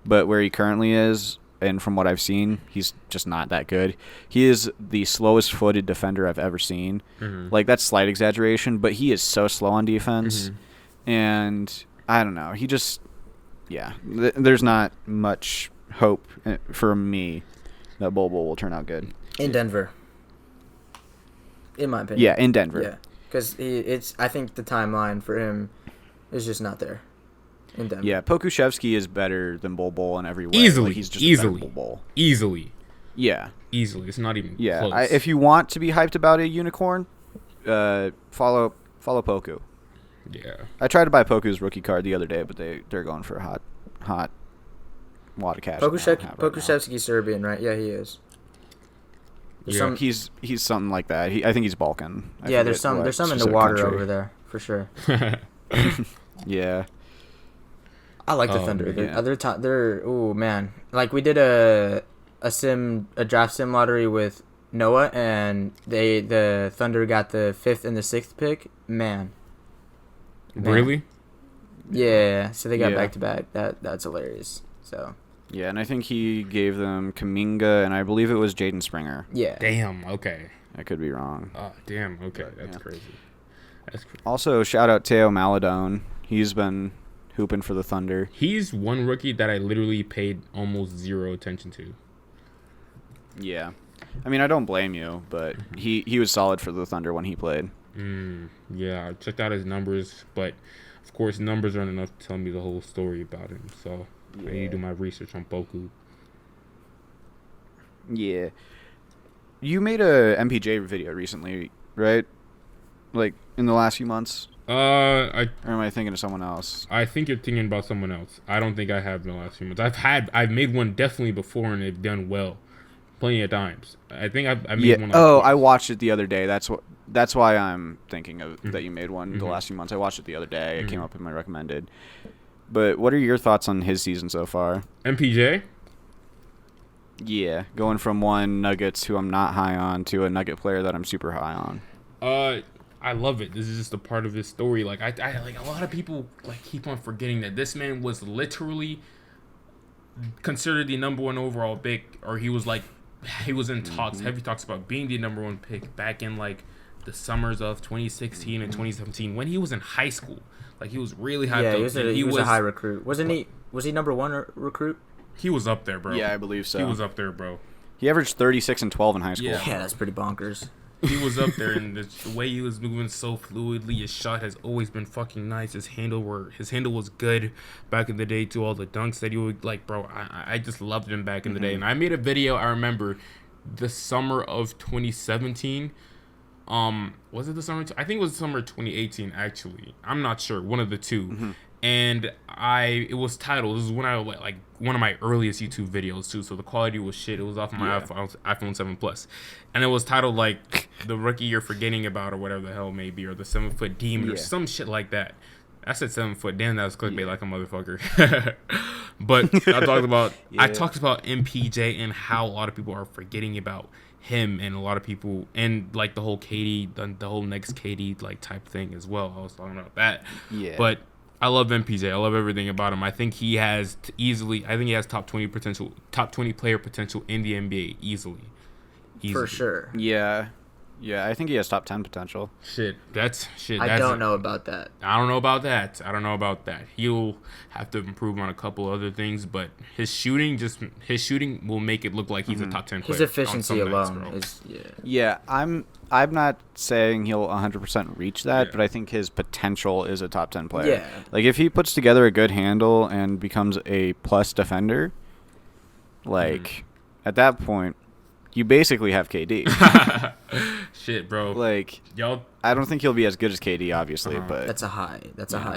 But where he currently is, and from what I've seen, he's just not that good. He is the slowest footed defender I've ever seen. Like, that's slight exaggeration, but he is so slow on defense. And I don't know. He just, there's not much hope for me that Bol will turn out good. In Denver. In my opinion. Yeah, in Denver. Yeah, because I think the timeline for him is just not there. In Denver. Yeah, Pokuševski is better than Bol in every way. Easily. Like, he's just easily. a better Bol. Easily. Yeah. Easily. It's not even close. If you want to be hyped about a unicorn, follow Poku. Yeah. I tried to buy Poku's rookie card the other day, but they're going for a hot wad of cash. Pokuševski's Serbian, right? Yeah, he is. He's something like that. I think he's Balkan. There's some in the water over there for sure. Yeah. I like the Oh, Thunder. man. They're other time. They're oh man. Like we did a draft sim lottery with Noah, and the Thunder got the 5th and the 6th pick. Man. Really? Yeah. So they got Yeah. back to back. That's hilarious. So Yeah, and I think he gave them Kaminga, and I believe it was Jaden Springer. yeah. Damn. Okay. I could be wrong. Oh, damn. Okay. That's Yeah. crazy. That's crazy. Also, shout out Teo Maladone. He's been hooping for the Thunder. He's one rookie that I literally paid almost zero attention to. Yeah. I mean, I don't blame you, but he was solid for the Thunder when he played. Yeah, I checked out his numbers, but of course, numbers aren't enough to tell me the whole story about him. So I need to do my research on Boku. Yeah. You made a MPJ video recently, right? Like, in the last few months? Or am I thinking of someone else? I think you're thinking about someone else. I don't think I have in the last few months. I've made one definitely before, and they've done well, plenty of times. I think I made one. Oh, I watched it the other day. That's why I'm thinking of that you made one the last few months. I watched it the other day. It came up in my recommended. But what are your thoughts on his season so far? MPJ. Yeah, going from one Nuggets who I'm not high on to a Nugget player that I'm super high on. I love it. This is just a part of his story. Like I like a lot of people like keep on forgetting that this man was literally considered the number 1 overall pick, or he was in talks, heavy talks about being the number 1 pick back in like the summers of 2016 and 2017 when he was in high school. Like he was really high. Yeah, he was a high recruit. Wasn't he? Was he number 1 recruit? He was up there, bro. Yeah, I believe so. He was up there, bro. He averaged 36 and 12 in high school. Yeah, that's pretty bonkers. He was up there, and the way he was moving so fluidly, his shot has always been fucking nice. His handle was good back in the day too. All the dunks that he would like, bro. I just loved him back in the day. And I made a video. I remember the summer of 2017. Was it the summer? I think it was the summer of 2018. Actually, I'm not sure. One of the two. And it was titled. This is when I like one of my earliest YouTube videos too. So the quality was shit. It was off my iPhone 7 Plus, and it was titled like the rookie you're forgetting about, or whatever the hell it may be, or the 7-foot demon, or some shit like that. I said 7 foot. Damn, that was clickbait like a motherfucker. But I talked about MPJ and how a lot of people are forgetting about him, and a lot of people, and like the whole KD, the whole next KD like type thing as well. I was talking about that. Yeah. But I love MPJ. I love everything about him. I think he has top 20 player potential in the NBA easily. For sure. Yeah. Yeah, I think he has top 10 potential. I don't know about that. I don't know about that. He'll have to improve on a couple other things, but his shooting will make it look like he's a top 10 player. His efficiency alone is Yeah, I'm not saying he'll 100% reach that, but I think his potential is a top 10 player. Yeah. Like if he puts together a good handle and becomes a plus defender, like at that point you basically have KD. Shit, bro. Like, y'all, I don't think he'll be as good as KD, obviously, but that's a high.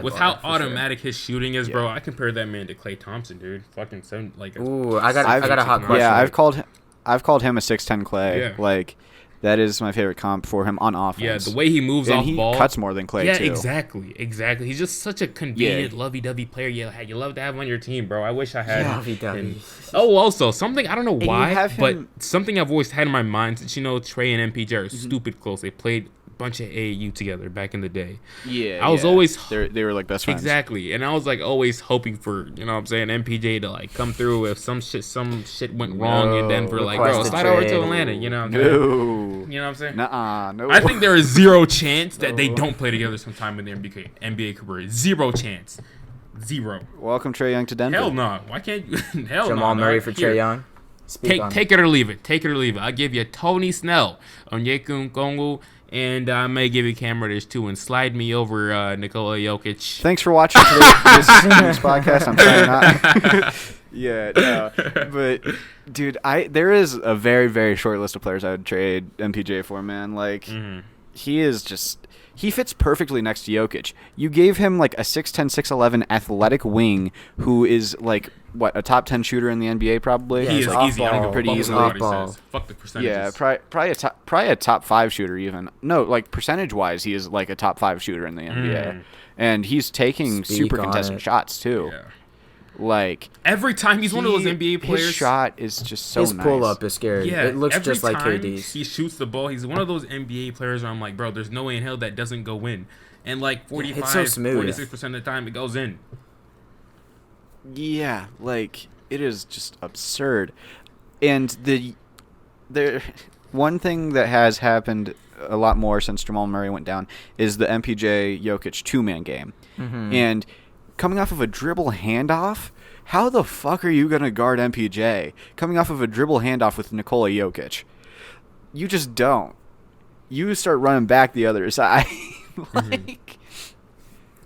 With how automatic his shooting is, bro. I compare that man to Klay Thompson, dude. Fucking seven, like. Ooh, I got a hot question. Yeah, I've called him a 6'10" Klay. Yeah. Like, that is my favorite comp for him on offense. Yeah, the way he moves off ball. He cuts more than Klay, too. Yeah, exactly. He's just such a convenient, lovey-dovey player. You love to have on your team, bro. I wish I had him. Oh, also, something, I don't know why, but something I've always had in my mind, since, Trey and MPJ are stupid close. They played a bunch of AAU together back in the day. Yeah, I was always... They were, like, best friends. Exactly. And I was, like, always hoping for, MPJ to, like, come through if some shit went wrong in Denver. Like, bro, slide over to Atlanta, You know what I'm saying? Nuh-uh, no. I think there is zero chance that they don't play together sometime in their NBA career. Zero chance. Zero. Welcome Trae Young to Denver. Hell no. Why can't you? Hell no. Jamal Murray for Trae Young. Take it or leave it. I'll give you Tony Snell, Onyeka Okongwu, and I may give you Cam Reddish too, and slide me over Nikola Jokic. Thanks for watching this podcast. I'm sorry not. Yeah, no. But, dude, there is a very, very short list of players I would trade MPJ for, man. Like, he is just. He fits perfectly next to Jokic. You gave him like a 6'10", 6'11" athletic wing who is like, what, a top 10 shooter in the NBA probably? Yeah, He he's is off easy. I don't give a pretty fuck easily. what anybody Off-ball. says. Fuck the percentages. Yeah, probably a top 5 shooter even. No, like percentage-wise, he is like a top 5 shooter in the NBA. And he's taking Speak super on contested it. shots too. Yeah. Like Every time he's one of those NBA players. His shot is just so His nice. pull-up is scary. Yeah, It looks every just like time KD's. he shoots the ball, he's one of those NBA players where I'm like, bro, there's no way in hell that doesn't go in. And like 45, it's so smooth. 46% of the time, it goes in. Yeah, like it is just absurd. And the one thing that has happened a lot more since Jamal Murray went down is the MPJ Jokic 2-man game. And coming off of a dribble handoff, how the fuck are you going to guard MPJ? Coming off of a dribble handoff with Nikola Jokic. You just don't. You start running back the other side. Like,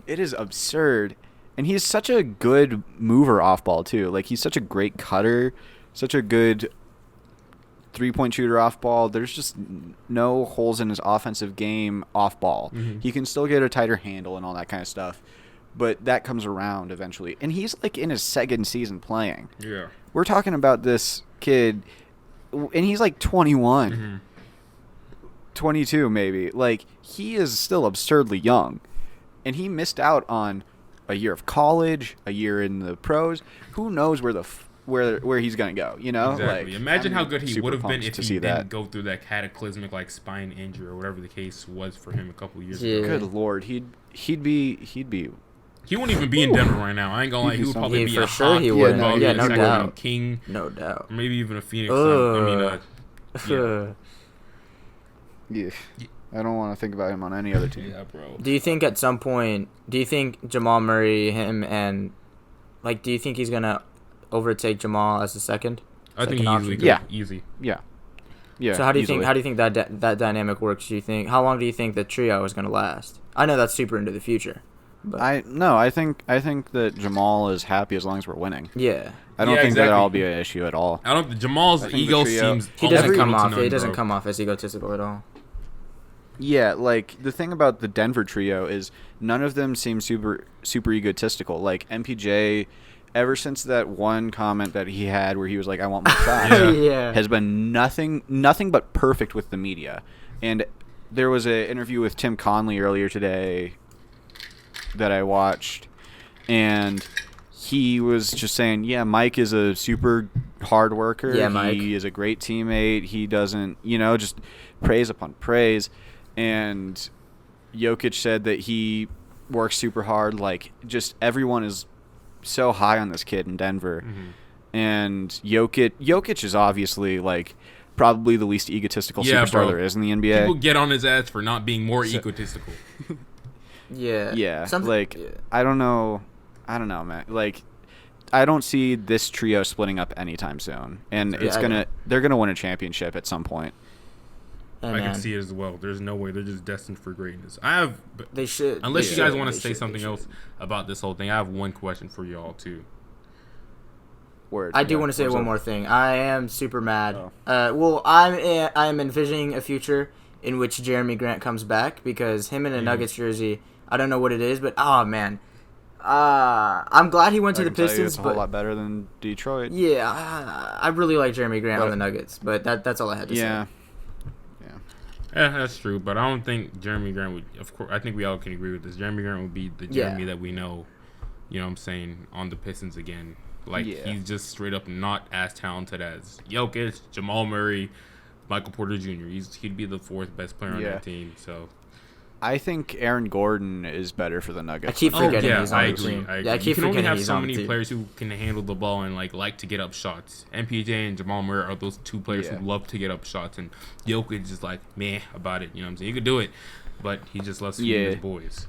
it is absurd. And he's such a good mover off ball, too. Like, he's such a great cutter, such a good three-point shooter off ball. There's just no holes in his offensive game off ball. He can still get a tighter handle and all that kind of stuff. But that comes around eventually. And he's, like, in his second season playing. Yeah. We're talking about this kid, and he's, like, 21. 22, maybe. Like, he is still absurdly young. And he missed out on a year of college, a year in the pros. Who knows where he's going to go, you know? Exactly. Like, Imagine I'm how good he super would have been pumped if to he see didn't that. go through that cataclysmic like spine injury or whatever the case was for him a couple years Yeah. ago. Good Lord. He'd be He wouldn't even be in Denver right now. I ain't gonna lie. He would probably be for a sure Hawk, he would. probably Yeah, be a no Sacramento doubt. King, No doubt. or maybe even a Phoenix. Ugh. Yeah. I don't want to think about him on any other team. Yeah, bro. Do you think at some point, Jamal Murray, do you think he's going to overtake Jamal as the second? I think he Second easily option? could. Yeah. Easy. Yeah. Yeah. So how do you easily. think that dynamic works? Do you think how long do you think the trio is going to last? I know that's super into the future. But I think that Jamal is happy as long as we're winning. yeah. I don't Yeah, think exactly. that'll be an issue at all. I don't. Jamal's I think the ego trio- seems. He doesn't almost come equal to off. none, He doesn't bro. come off as egotistical at all. Yeah, like the thing about the Denver trio is none of them seem super egotistical. Like MPJ, ever since that one comment that he had where he was like, "I want more shots," Yeah. has been nothing but perfect with the media. And there was an interview with Tim Conley earlier today that I watched, and he was just saying, "Yeah, Mike is a super hard worker. Yeah, Mike. He is a great teammate. He doesn't, just praise upon praise." And Jokic said that he works super hard. Like, just everyone is so high on this kid in Denver. And Jokic is obviously, like, probably the least egotistical Yeah, superstar bro. there is in the NBA. People get on his ass for not being more egotistical. Yeah. Yeah, Something- like, yeah. I don't know, man. Like, I don't see this trio splitting up anytime soon. And Yeah, they're gonna win a championship at some point. Hey, I man, can see it as well. There's no way. They're just destined for greatness. they should. Unless they you guys should, want to they say should, something they else should. about this whole thing, I have one question for y'all too. Word. I do Yeah, want to say what's one up? more thing. I am super mad. Oh. Well, I'm envisioning a future in which Jeremy Grant comes back because him in a Nuggets jersey, I don't know what it is, but oh man, I'm glad he went to I the can tell you Pistons, it's a but whole lot better than Detroit. yeah, I really like Jeremy Grant on But- the Nuggets, but that's all I had to Yeah. say. Yeah, that's true, but I don't think Jeremy Grant would. Of course, I think we all can agree with this. Jeremy Grant would be the Jeremy that we know. You know what I'm saying, on the Pistons again. Like, Yeah. he's just straight up not as talented as Jokic, Jamal Murray, Michael Porter Jr. He'd be the fourth best player on Yeah. that team. So I think Aaron Gordon is better for the Nuggets. I keep forgetting yeah, he's on I the agree. team. I agree. Yeah, I keep you can only forgetting have he's so on the many team. players who can handle the ball and like to get up shots. MPJ and Jamal Murray are those two players Yeah. who love to get up shots, and Jokic is like meh about it. You know what I'm saying? He could do it, but he just loves to feed his boys.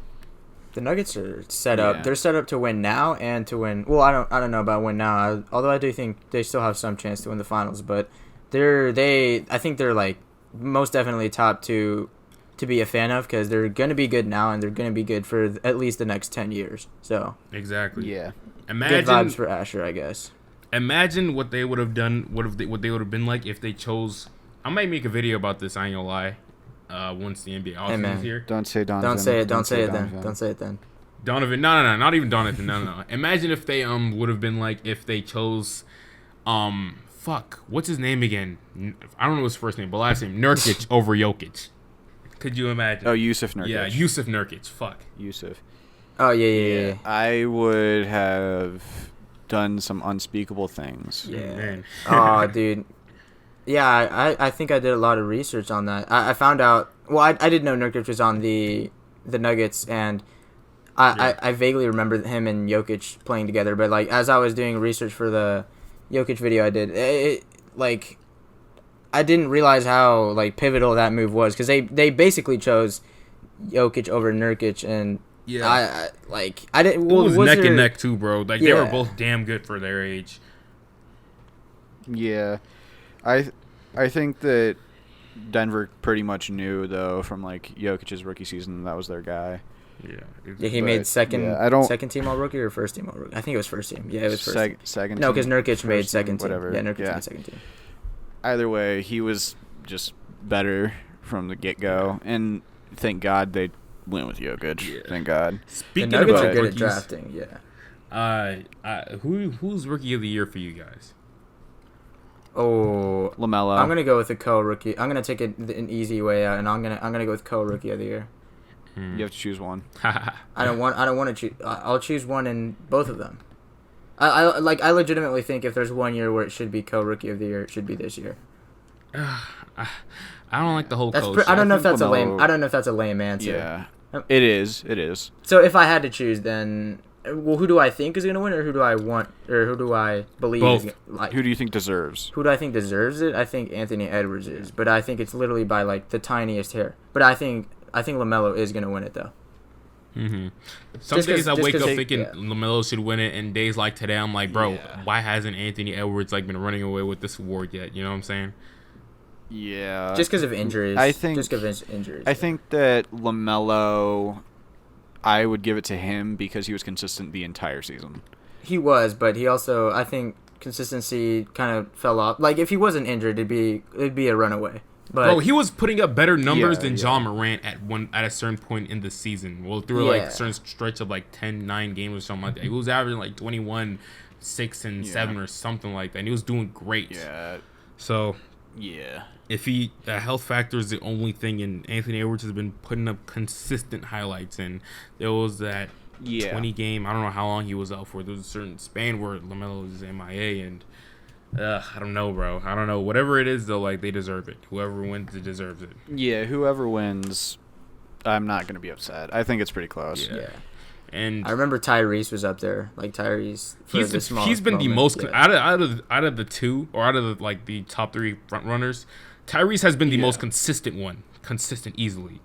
The Nuggets are set up. Yeah. They're set up to win now and to win. Well, I don't know about win now. Although I do think they still have some chance to win the finals. But I think they're like most definitely top two to be a fan of because they're gonna be good now and they're gonna be good for at least the next 10 years. So Exactly. Yeah. good Imagine vibes for Asher, I guess. Imagine what they would have done. What they would have been like if they chose. I might make a video about this. I ain't gonna lie. once the NBA Hey, offseason man. is here. Don't say Donovan. Don't say it. Don't say it then. Donovan. Don't say it then. Donovan, no, not even Donovan, no. Imagine if they would have been like if they chose, what's his name again? I don't know his first name, but last name Nurkic over Jokic. Could you imagine? Oh, Yusuf Nurkic. Yeah, Yusuf Nurkic. Fuck. Yusuf. Oh yeah. I would have done some unspeakable things. Yeah. Man. Oh, dude. Yeah, I think I did a lot of research on that. I found out. Well, I didn't know Nurkic was on the Nuggets, and I vaguely remember him and Jokic playing together. But like as I was doing research for the Jokic video, I did I didn't realize how like pivotal that move was because they basically chose Jokic over Nurkic, and Yeah. I didn't. It was was neck there- and neck too, bro. Like they were Yeah. both damn good for their age. Yeah, I think that Denver pretty much knew though from like Jokic's rookie season that was their guy. Yeah. Yeah, he But, made second yeah, second team all rookie or first team all rookie. I think it was first team. Yeah, it was first. team. Second. No, because team, Nurkic first made team, second team. Whatever. Yeah, Nurkic made second team. Either way, he was just better from the get go, and thank God they went with Jokic. Yeah. Thank God. The Speaking Nuggets about are good rookies, at drafting. Yeah. who's rookie of the year for you guys? Oh, LaMelo. I'm gonna go with a co-rookie. I'm gonna take it an easy way out, and I'm gonna go with co-rookie of the year. You have to choose one. I don't want to choose. I'll choose one in both of them. I legitimately think if there's one year where it should be co-rookie of the year, it should be this year. I don't like the whole coach. I don't know if think that's a lame. LaMelo- I don't know if that's a lame answer. Yeah, it is. It is. So if I had to choose, then well, who do I think is gonna win, or who do I want, or who do I believe Both. is like? Who do you think deserves? Who do I think deserves it? I think Anthony Edwards is, but I think it's literally by like the tiniest hair. But I think LaMelo is gonna win it though. Mm-hmm. Some days I just wake 'cause up they- thinking yeah. LaMelo should win it, and days like today I'm like, bro, Yeah. why hasn't Anthony Edwards like been running away with this award yet? You know what I'm saying? Yeah. Just because of injuries. I think- Just because of injuries. I think that LaMelo, I would give it to him because he was consistent the entire season. he was, but he also I think consistency kind of fell off. Like if he wasn't injured, it'd be a runaway. But Bro, he was putting up better numbers Yeah, than yeah. John Morant at a certain point in the season. Well, through like Yeah. a certain stretch of like 10-9 games or something like that. He was averaging like 21, 6 and Yeah. 7 or something like that. And he was doing great. Yeah. So Yeah. if the health factor is the only thing, and Anthony Edwards has been putting up consistent highlights, and there was that Yeah. 20 game, I don't know how long he was out for. There was a certain span where LaMelo was MIA, and I don't know, bro. I don't know. Whatever it is, though, like they deserve it. Whoever wins, it deserves it. Yeah, whoever wins, I'm not going to be upset. I think it's pretty close. Yeah. And I remember Tyrese was up there. Like Tyrese. For the small he's been the moment, most yeah. out of the two, or out of the top 3 front runners. Tyrese has been the Yeah. most consistent one, consistent easily.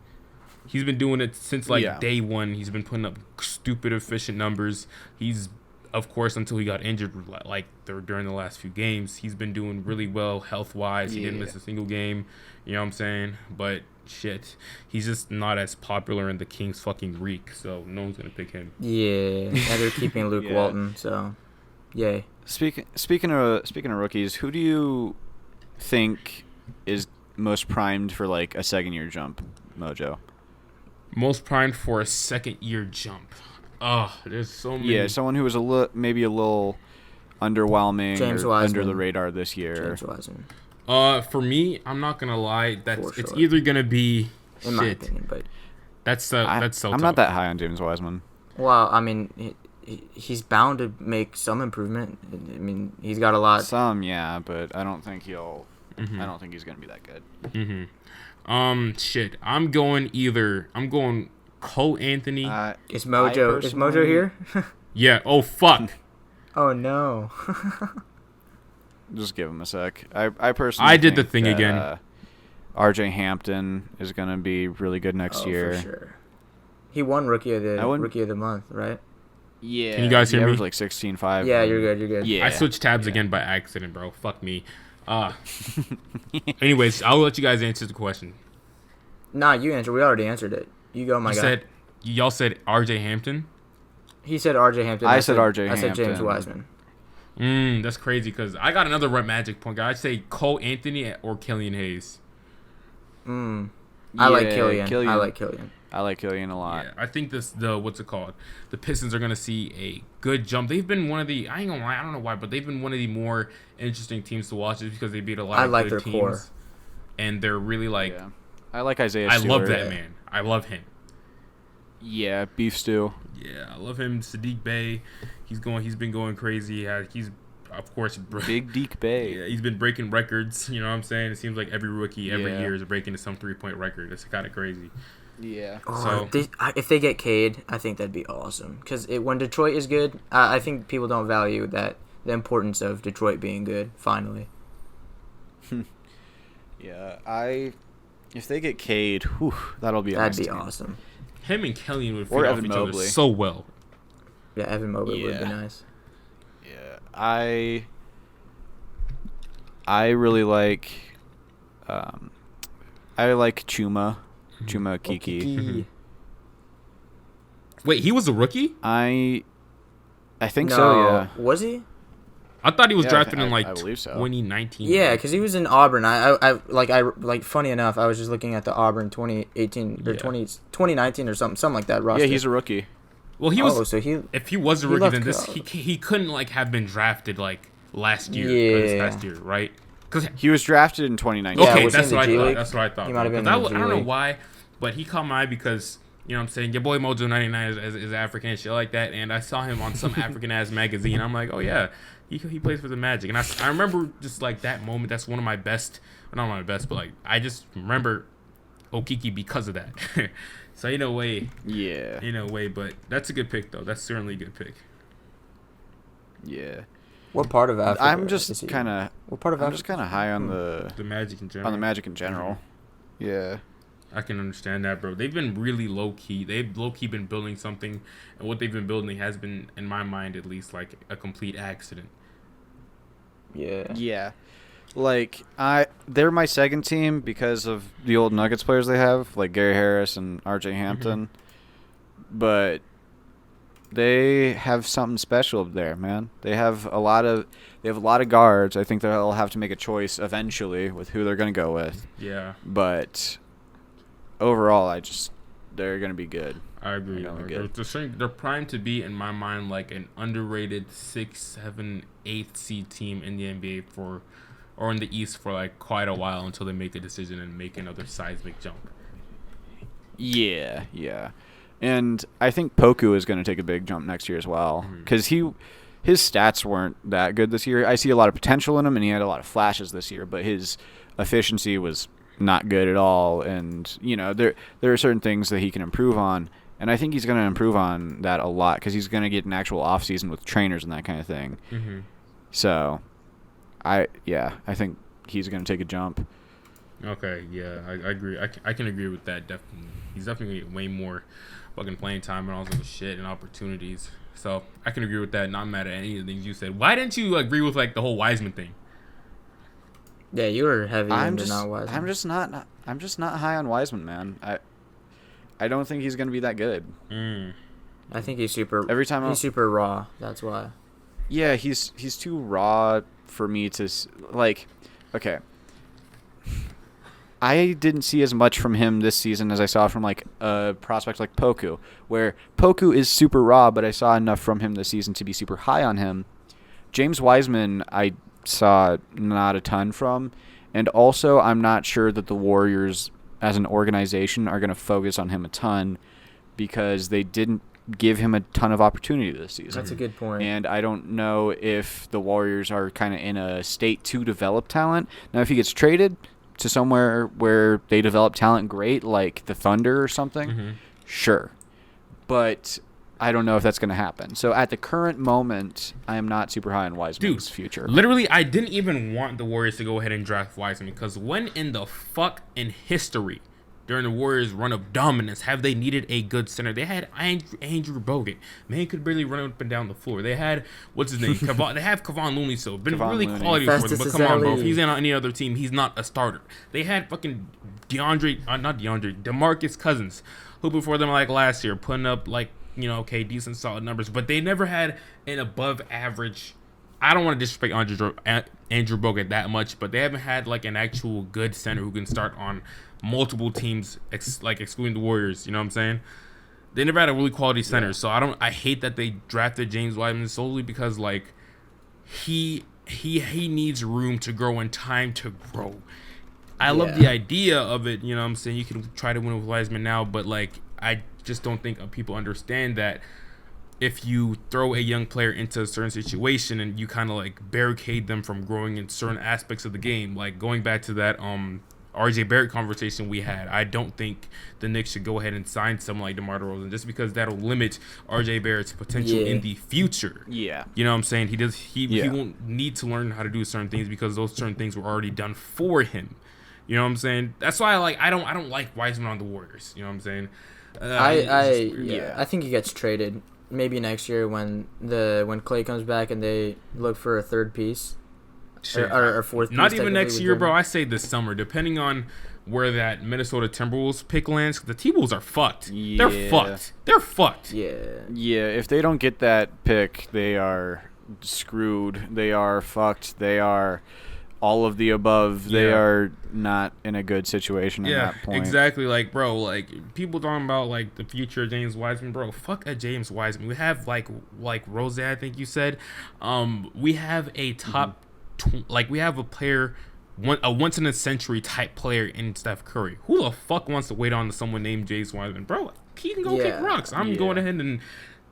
He's been doing it since Yeah. day one. He's been putting up stupid efficient numbers. He's, of course, until he got injured during the last few games, he's been doing really well health wise. He didn't Yeah. miss a single game. You know what I'm saying? But shit, he's just not as popular in the Kings fucking reek. So no one's gonna pick him. Yeah, and they're keeping Luke Yeah. Walton. So, yay. Speaking of rookies, who do you think is most primed for like a second year jump, Mojo? Most primed for a second year jump. Oh, there's so many. Yeah, someone who was maybe a little underwhelming James or Wiseman. under the radar this year. James Wiseman, For me, I'm not gonna lie. For It's sure. either gonna be in my shit. opinion. But That's so I'm tough. not that high on James Wiseman. well, I mean, he's bound to make some improvement. I mean, he's got a lot. Some, yeah, but I don't think he'll. Mhm. I don't think he's gonna be that good. Shit. I'm going Cole Anthony. Is Mojo personally- here? Yeah. Oh fuck. Oh no. Just give him a sec. I personally. I did the think thing that, again. R.J. Hampton is gonna be really good next year. For sure. He won rookie of I wouldn't- the month, right? Yeah. Can you guys he hear me? averaged like 16.5. Yeah, you're good. You're good. Yeah. I switched tabs again by accident, bro. Fuck me. Anyways, I'll let you guys answer the question. Nah, you answered. We already answered it. You go, my guy. Y'all said R.J. Hampton. He said R.J. Hampton. I said R.J. I said James Hampton. Wiseman. That's crazy because I got another Red Magic point guy. I'd say Cole Anthony or Killian Hayes. I like Yeah, Killian. I like Killian. I like Killian a lot. Yeah, I think what's it called? The Pistons are gonna see a good jump. They've been one of the I ain't gonna lie, I don't know why, but they've been one of the more interesting teams to watch just because they beat a lot I of like good their teams. core. And they're really like Yeah. I like Isaiah I Stewart. love that man. I love him. Yeah, beef stew. Yeah, I love him. Sadiq Bey, he's been going crazy. He's of course Big Deke Bay. Yeah, he's been breaking records. You know what I'm saying? It seems like every rookie every Yeah. year is breaking some 3-point record. It's kind of crazy. Yeah. Oh, if they get Cade, I think that'd be awesome. Because when Detroit is good, I think people don't value the importance of Detroit being good. Finally. Yeah, if they get Cade, that'll be a That'd nice be team. awesome. Him and Killian would Or feed off Evan each Mobley. other so well. Yeah, Evan Mobley would be Yeah. nice. Yeah, I really like, I like Chuma Kiki. Wait, he was a rookie? I think No, so. Yeah. was he? I thought he was Yeah, drafted in I believe so. 2019. Yeah, because he was in Auburn. I funny enough, I was just looking at the Auburn 2018 or Yeah. 2019 or something like that roster. Yeah, he's a rookie. Well, he was. so he If he was a he rookie, left then college. he couldn't have been drafted last year. Or this Yeah. past year, right? Because He was drafted in 2019. Yeah, okay, was he that's in what the I G thought. League? That's what I thought. He might have been 'Cause in the G I don't know League. why, but he caught my eye because you know what I'm saying, your boy Mojo99 is African and shit like that, and I saw him on some African ass magazine. I'm like, oh yeah, he plays for the Magic, and I remember just that moment. That's one of my best, not my best, but I just remember Okiki because of that. So in a way, but that's a good pick though. That's certainly a good pick. Yeah. What part of Africa? I'm is just he? kind of. What part of I'm Africa? just kind of high on the Magic in general. on the Magic in general. Yeah. I can understand that, bro. They've been really low key. They've low key been building something, and what they've been building has been, in my mind at least, a complete accident. Yeah. Yeah. They're my second team because of the old Nuggets players they have, like Gary Harris and RJ Hampton. But they have something special up there, man. They have a lot of guards. I think they'll have to make a choice eventually with who they're going to go with. Yeah. But overall, they're going to be good. I agree. They're primed to be, in my mind, an underrated 6th, 7th, 8th seed team in the NBA or in the East for quite a while until they make the decision and make another seismic jump. Yeah. And I think Poku is going to take a big jump next year as well because his stats weren't that good this year. I see a lot of potential in him, and he had a lot of flashes this year, but his efficiency was not good at all. And there are certain things that he can improve on, and I think he's going to improve on that a lot because he's going to get an actual off season with trainers and that kind of thing. Mm-hmm. So, I think he's going to take a jump. Okay, yeah, I agree. I can agree with that. Definitely, he's definitely gonna get way more fucking playing time and all sorts of shit and opportunities. So I can agree with that. Not mad at any of the things you said. Why didn't you agree with the whole Wiseman thing? Yeah, you were heavy into not Wiseman. I'm just not high on Wiseman, man. I don't think he's gonna be that good. I think he's super. He's super raw. That's why. Yeah, he's too raw for me to Okay. I didn't see as much from him this season as I saw from a prospect like Poku, where Poku is super raw, but I saw enough from him this season to be super high on him. James Wiseman, I saw not a ton from, and also I'm not sure that the Warriors as an organization are going to focus on him a ton because they didn't give him a ton of opportunity this season. That's a good point. And I don't know if the Warriors are kind of in a state to develop talent. Now, if he gets traded to somewhere where they develop talent great, like the Thunder or something, sure. But I don't know if that's going to happen. So at the current moment, I am not super high on Wiseman's future. Literally, I didn't even want the Warriors to go ahead and draft Wiseman because when in the fuck in history during the Warriors' run of dominance have they needed a good center? They had Andrew Bogut. Man could barely run up and down the floor. They had, what's his name? They have Kevon Looney, so been really quality for them. But come on, bro. If he's in any other team, he's not a starter. They had fucking DeMarcus Cousins, who before them last year, putting up decent solid numbers. But they never had an above average I don't want to disrespect Andrew Bogut that much, but they haven't had like an actual good center who can start on multiple teams, excluding the Warriors. You know what I'm saying? They never had a really quality center, so I hate that they drafted James Wiseman solely because like he needs room to grow and time to grow. I love the idea of it, you know what I'm saying? You can try to win with Wiseman now, but like I just don't think people understand that if you throw a young player into a certain situation and you kind of like barricade them from growing in certain aspects of the game, like going back to that RJ Barrett conversation we had, I don't think the Knicks should go ahead and sign someone like DeMar DeRozan just because that'll limit RJ Barrett's potential in the future. Yeah. You know what I'm saying? He won't need to learn how to do certain things because those certain things were already done for him. You know what I'm saying? That's why I don't like Wiseman on the Warriors. You know what I'm saying? I think he gets traded maybe next year when Clay comes back and they look for a third piece. Or fourth piece. Not even next year, bro. I say this summer, depending on where that Minnesota Timberwolves pick lands. The T-Wolves are fucked. Yeah. They're fucked. Yeah. Yeah, if they don't get that pick, they are screwed. They are fucked. They are all of the above. They are not in a good situation at that point. Exactly. Like, bro, like people talking about like the future of James Wiseman, bro. Fuck a James Wiseman. We have like Rose, I think you said. We have a top. We have a player, a once in a century type player in Steph Curry. Who the fuck wants to wait on someone named James Wiseman, bro? He can go kick rocks. I'm going ahead and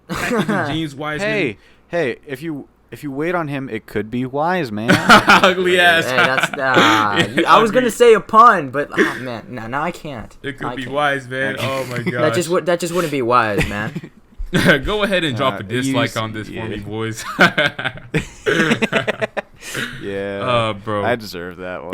packaging James Wiseman. Hey, if you wait on him, it could be wise, man. Ugly ass. Hey, that's I was gonna say a pun, but man, now I can't. It could be wise, man. Oh my god. That just wouldn't be wise, man. Go ahead and drop a dislike on this for me, boys. Yeah. Bro. I deserve that one.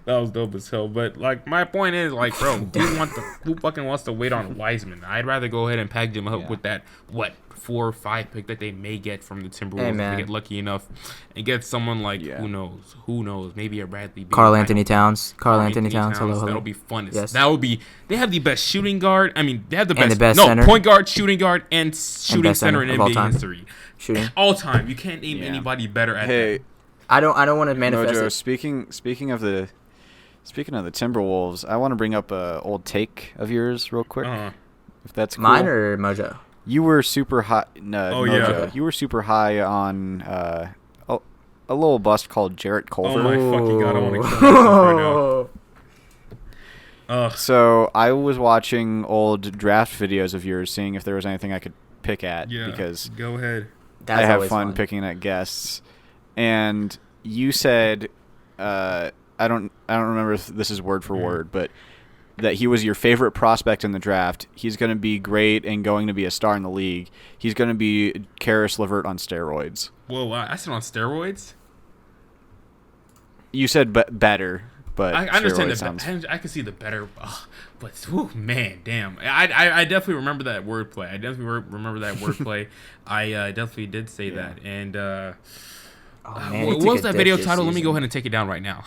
That was dope as hell. But like my point is, like, bro, who fucking wants to wait on Wiseman? I'd rather go ahead and package him up with that 4 or 5 pick that they may get from the Timberwolves if they get lucky enough and get someone like who knows, maybe a Bradley Beal. Karl Anthony Towns. Hello. That'll be fun. Yes. That would be. They have the best shooting guard. I mean, they have the best center. Point guard, shooting guard, and shooting center in NBA history. Shooting all time. You can't name anybody better at that. I don't want to manifest Mojo, it. Speaking of the Timberwolves, I want to bring up a old take of yours real quick. If that's cool. Mine or Mojo? You were super high. No, Mojo. Yeah. You were super high on a little bust called Jarrett Culver. Oh my fucking god! I want to kill myself right now. So I was watching old draft videos of yours, seeing if there was anything I could pick at. Yeah, because go ahead. I have fun picking at guests. And you said, I don't remember if this is word for word, but that he was your favorite prospect in the draft. He's going to be great and going to be a star in the league. He's going to be Karis LeVert on steroids. Whoa, I said on steroids? You said better, but I understand I can see the better, but man, damn. I definitely remember that wordplay. I definitely did say that, and what was that video title? Let me go ahead and take it down right now.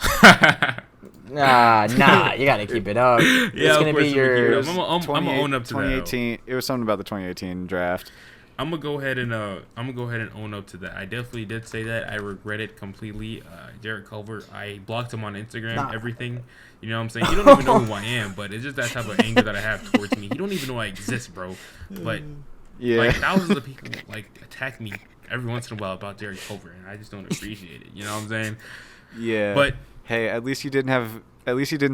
Nah, you gotta keep it up. It's gonna be your. I'm gonna own up to 2018. that. It was something about the 2018 draft. I'm gonna go ahead and own up to that. I definitely did say that. I regret it completely. Jarrett Culver, I blocked him on Instagram. Everything. You know what I'm saying? He don't even know who I am, but it's just that type of anger that I have towards me. He don't even know I exist, bro. But like thousands of people like attack me every once in a while about Jarrett Culver, and I just don't appreciate it. You know what I'm saying? Yeah. But hey, at least you didn't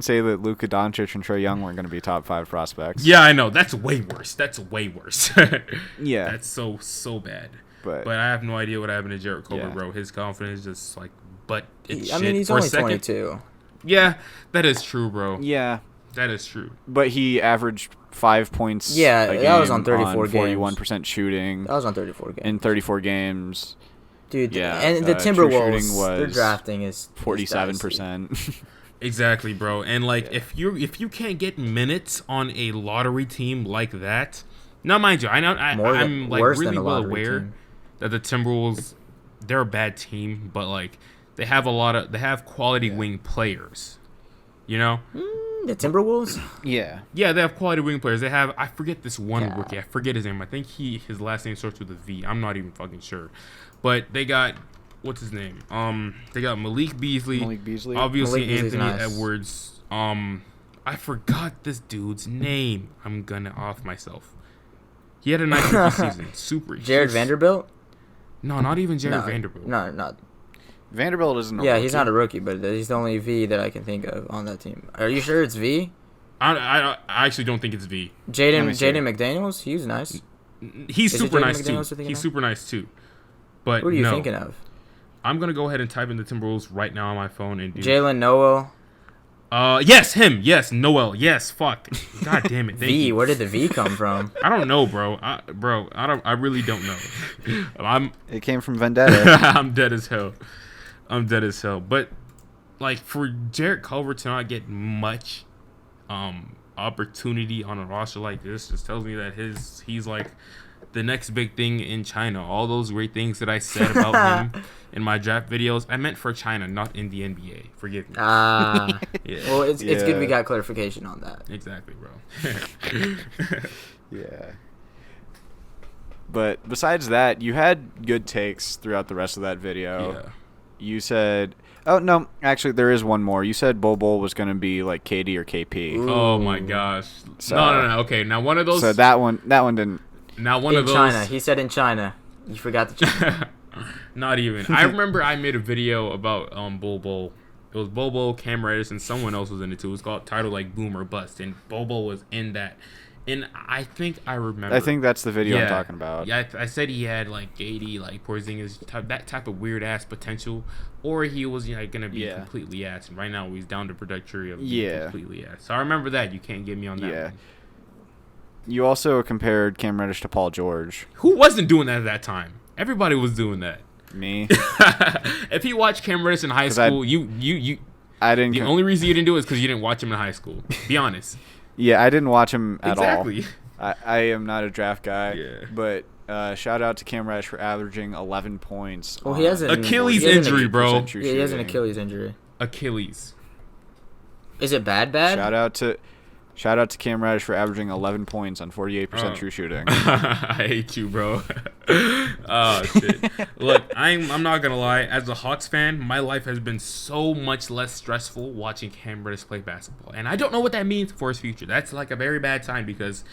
say that Luka Doncic and Trae Young weren't going to be top 5 prospects. Yeah, I know. That's way worse. Yeah. That's so bad. But I have no idea what happened to Jarrett Culver, bro. His confidence just like, it's shit. I mean, he's for only a second. 22. Yeah, that is true, bro. Yeah. That is true. But he averaged 5 points. Yeah, a game that was on 34 games. 41% shooting. That was on 34 games. In 34 games. Dude, yeah, and the Timberwolves, their drafting is 47%. Exactly, bro. And like, if you can't get minutes on a lottery team like that, now mind you, I'm like really well aware that the Timberwolves, they're a bad team, but like they have quality wing players, you know. The Timberwolves? Yeah. Yeah, they have quality wing players. They have, I forget this one Yeah. rookie. I forget his name. I think his last name starts with a V. I'm not even fucking sure. But they got, what's his name? They got Malik Beasley. Obviously, Malik Beasley's Anthony nice. Edwards. I forgot this dude's name. I'm gonna off myself. He had a nice rookie season. Super. Jared Vanderbilt? No, not even Jared No, Vanderbilt. No, not. Vanderbilt isn't a Yeah, rookie. he's not a rookie, but he's the only V that I can think of on that team. Are you sure it's V? I actually don't think it's V. Jaden me see. McDaniels? He was nice. He's Is it super Jaden nice too. McDaniels you're thinking He's of? super nice too. But What are you no. thinking of? I'm gonna go ahead and type in the Timberwolves right now on my phone and do. Jalen Noel? Yes, him. Yes, Noel. Yes, fuck. God damn it. Thank V? you. Where did the V come from? I don't know, bro. I really don't know. It came from Vendetta. I'm dead as hell. But like for Jarrett Culver to not get much opportunity on a roster like this just tells me that he's like the next big thing in China. All those great things that I said about him in my draft videos, I meant for China, not in the NBA. Forgive me. Ah. Yeah. Well, it's good Yeah. we got clarification on that. Exactly, bro. Yeah. But besides that, you had good takes throughout the rest of that video. Yeah. You said, oh, no, actually, there is one more. You said Bol Bol was going to be like KD or KP. Ooh. Oh my gosh. So- No. Okay, now one of those. So that one didn't. Now one In of those. China. He said in China. You forgot the China. Not even. I remember I made a video about Bobo. It was Bobo, Cam Reddish, and someone else was in it too. It was called titled like Boom or Bust, and Bobo was in that. And I think I remember. I think that's the video I'm talking about. Yeah, I said he had like 80, like Porzingis, that type of weird ass potential, or he was gonna be completely ass. And right now he's down the trajectory of being completely ass. So I remember that. You can't get me on that. Yeah. One. You also compared Cam Reddish to Paul George. Who wasn't doing that at that time? Everybody was doing that. Me. If you watch Cam Reddish in high 'Cause I school, you I didn't. the only reason you didn't do it is because you didn't watch him in high school. Be honest. Yeah, I didn't watch him at Exactly. all. I am not a draft guy. Yeah. But shout out to Cam Reddish for averaging 11 points. Well, he has an Achilles he has an- injury, bro. true Yeah, he has an shooting. Achilles injury. Achilles. Is it bad? Shout out to Cam Reddish for averaging 11 points on 48% true shooting. I hate you, bro. Oh shit. Look, I'm not gonna lie. As a Hawks fan, my life has been so much less stressful watching Cam Reddish play basketball, and I don't know what that means for his future. That's like a very bad time because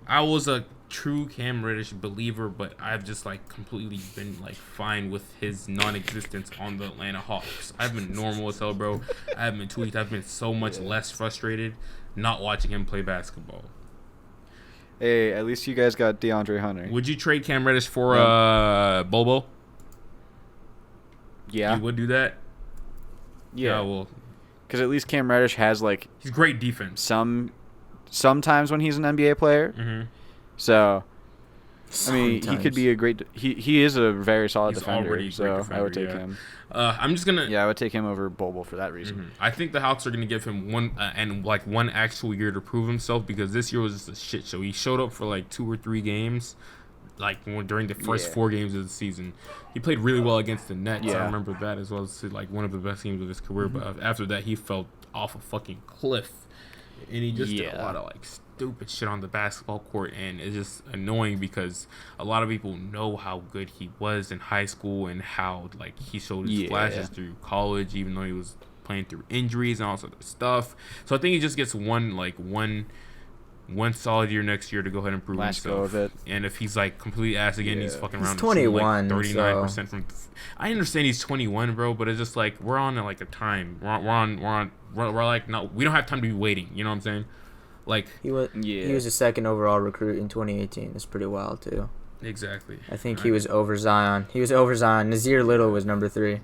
I was a true Cam Reddish believer, but I've just like completely been like fine with his non-existence on the Atlanta Hawks. I've been normal as hell, bro. I haven't been tweaked. I've been so much less frustrated not watching him play basketball. Hey, at least you guys got DeAndre Hunter. Would you trade Cam Reddish for Bobo? Yeah. You would do that? Yeah. Well, Because at least Cam Reddish has like he's great defense. sometimes when he's an NBA player. Mm-hmm. So I mean, he could Sometimes. be a great. He is a very solid He's defender. already a great So defender, I would take yeah. him. I'm just gonna. Yeah, I would take him over Bobo for that reason. Mhm. I think the Hawks are gonna give him one actual year to prove himself because this year was just a shit show. He showed up for like 2 or 3 games, during the first 4 games of the season. He played really well against the Nets. I Yeah. remember that as well as like one of the best games of his career. But after that, he fell off a fucking cliff, and he just did a lot of like stupid shit on the basketball court, and it's just annoying because a lot of people know how good he was in high school and how like he showed his flashes through college, even though he was playing through injuries and all sorts of stuff. So I think he just gets one solid year next year to go ahead and prove Last go himself. of it. And if he's like complete ass again, he's fucking He's around 21, 39% from. I understand he's 21, bro, but it's just like we're on like a time. We're like no, we don't have time to be waiting. You know what I'm saying? Like He was a second overall recruit in 2018. That's pretty wild too. exactly. I think he was over Zion. Nazir Little was number 3.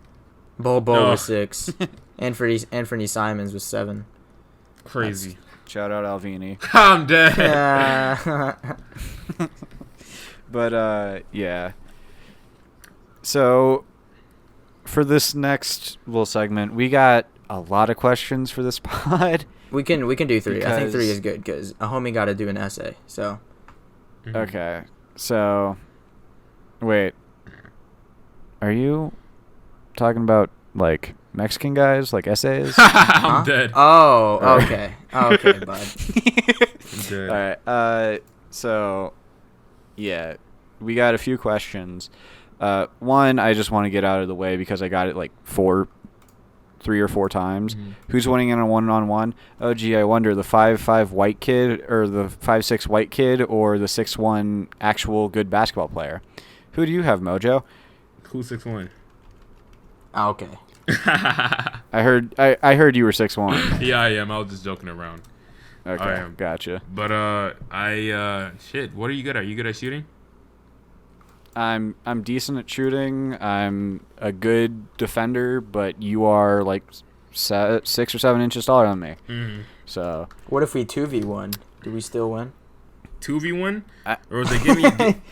Bobo was 6. Anthony Simons was 7. Crazy. Shout out Alvini. I'm dead. Yeah. But yeah. So for this next little segment, we got a lot of questions for this pod. we can do 3. I think 3 Because- is good because a homie got to do an essay. So Okay. So wait. Are you talking about like Mexican guys, like essays. I'm dead. Oh, okay. Okay, bud. I'm dead. All right. So, yeah, we got a few questions. One, I just want to get out of the way because I got it like 3 or 4 times. Mhm. Who's winning in a 1-on-1? Oh, gee, I wonder the 5'5" white kid or the 5'6" white kid or the 6'1" actual good basketball player. Who do you have, Mojo? Who's 6'1"? Okay. I heard you were 6'1". Yeah, I am. I was just joking around. Okay, I am. gotcha. But shit. What are you good at? You good at shooting? I'm decent at shooting. I'm a good defender, but you are like 6 or 7 inches taller than me. Mm-hmm. So What if we 2v1? Do we still win? 2v1? I- Or was it give me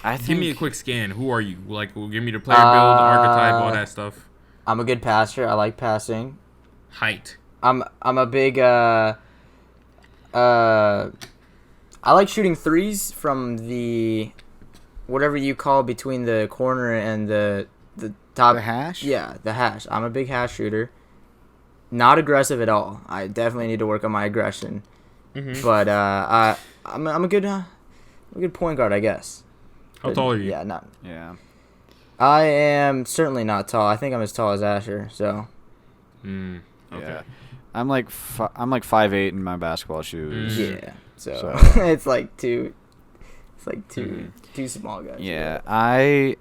I give me a think- quick scan? Who are you? Like, give me the player build, the archetype, all that stuff. I'm a good passer. I like passing. Height. I'm a big I like shooting threes from the whatever you call between the corner and the top. The hash? Yeah, the hash. I'm a big hash shooter. Not aggressive at all. I definitely need to work on my aggression. Mm-hmm. But I'm a good point guard, I guess. How But, tall are you? Yeah, not. Yeah. I am certainly not tall. I think I'm as tall as Asher. So Okay. Yeah. I'm like 5'8" in my basketball shoes. yeah. So, So- it's like two small guys. Yeah, I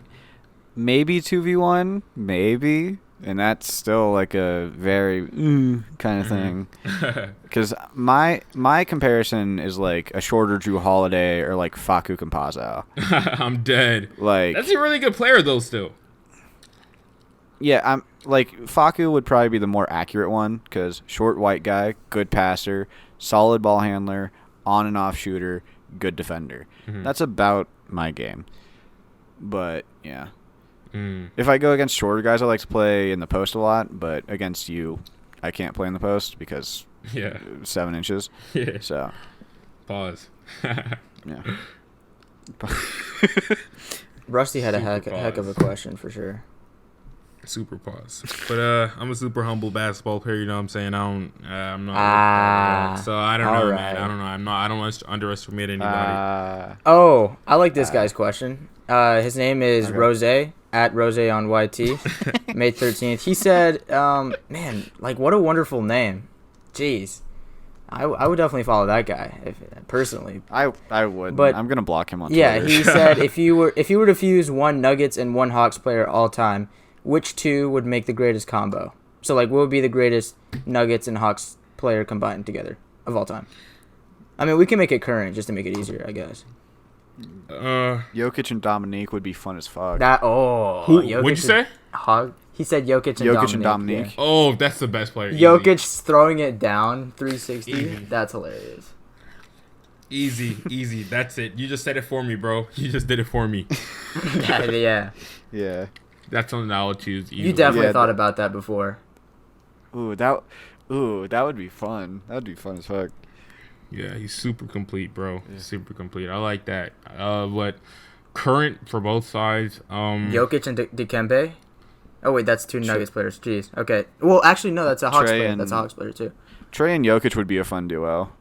maybe 2v1, maybe, and that's still like a very kind of thing. Because my comparison is like a shorter Drew Holiday or like Facu Campazzo. I'm dead. Like That's a really good player, though, still. yeah, I'm like Facu would probably be the more accurate one because short white guy, good passer, solid ball handler, on and off shooter, good defender. Mhm. That's about my game. But yeah. Mm. If I go against shorter guys, I like to play in the post a lot, but against you, I can't play in the post because Yeah. 7 inches. Yeah. So, Pause. yeah. Rusty had a Super heck of a pause. question for sure. Super pause. But I'm a super humble basketball player. You know what I'm saying? I'm not. So I don't know, all man. right. I don't know. I don't want to underestimate anybody. Oh, I like this guy's question. His name is Okay. Rose at Rose on YT, May 13th. He said, "Man, like what a wonderful name. Jeez, I would definitely follow that guy personally." I would, But- I'm gonna block him on Yeah, Twitter. he said if you were to fuse one Nuggets and one Hawks player all time, which two would make the greatest combo? So like, what would be the greatest Nuggets and Hawks player combined together of all time? I mean, we can make it current just to make it easier, I guess. Jokic and Dominique would be fun as fuck. Who? What'd you Jokic say? and He said Jokic and Jokic and Dominique. Dominique. Oh, that's the best player. Yeah. Jokic throwing it down 360. Easy. That's hilarious. Easy. That's it. You just said it for me, bro. You just did it for me. Yeah. Yeah. That's something I would choose. You easily. definitely Yeah, thought about that before. Ooh, that would be fun. That would be fun as fuck. Yeah, he's super complete, bro. Super complete. I like that. What current for both sides? Jokic and Dikembe. Oh wait, that's two Nuggets players. Jeez. Okay. Well, actually, no, that's a Hawks Trey player. and- That's a Hawks player too. Trey and Jokic would be a fun duo.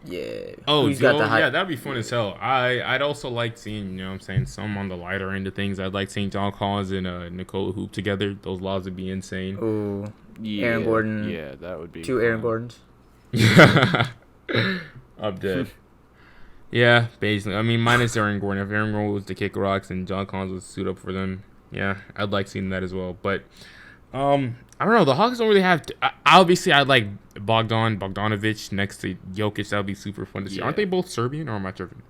Yeah. Oh, Who's got the high- yeah, that'd be fun as hell. I'd also like seeing, you know what I'm saying, some on the lighter end of things. I'd like seeing John Collins and Nikola Hoop together. Those laws would be insane. Ooh, Yeah, Aaron Gordon. Yeah, that would be two Aaron Gordons. I'm dead. Yeah, basically. I mean, minus Aaron Gordon. If Aaron Gordon was to kick rocks and John Collins was to suit up for them, yeah, I'd like seeing that as well. But I don't know. The Hawks don't really have. Obviously, I'd like Bogdanovic next to Jokic. That would be super fun to see. Yeah. Aren't they both Serbian or am I tripping?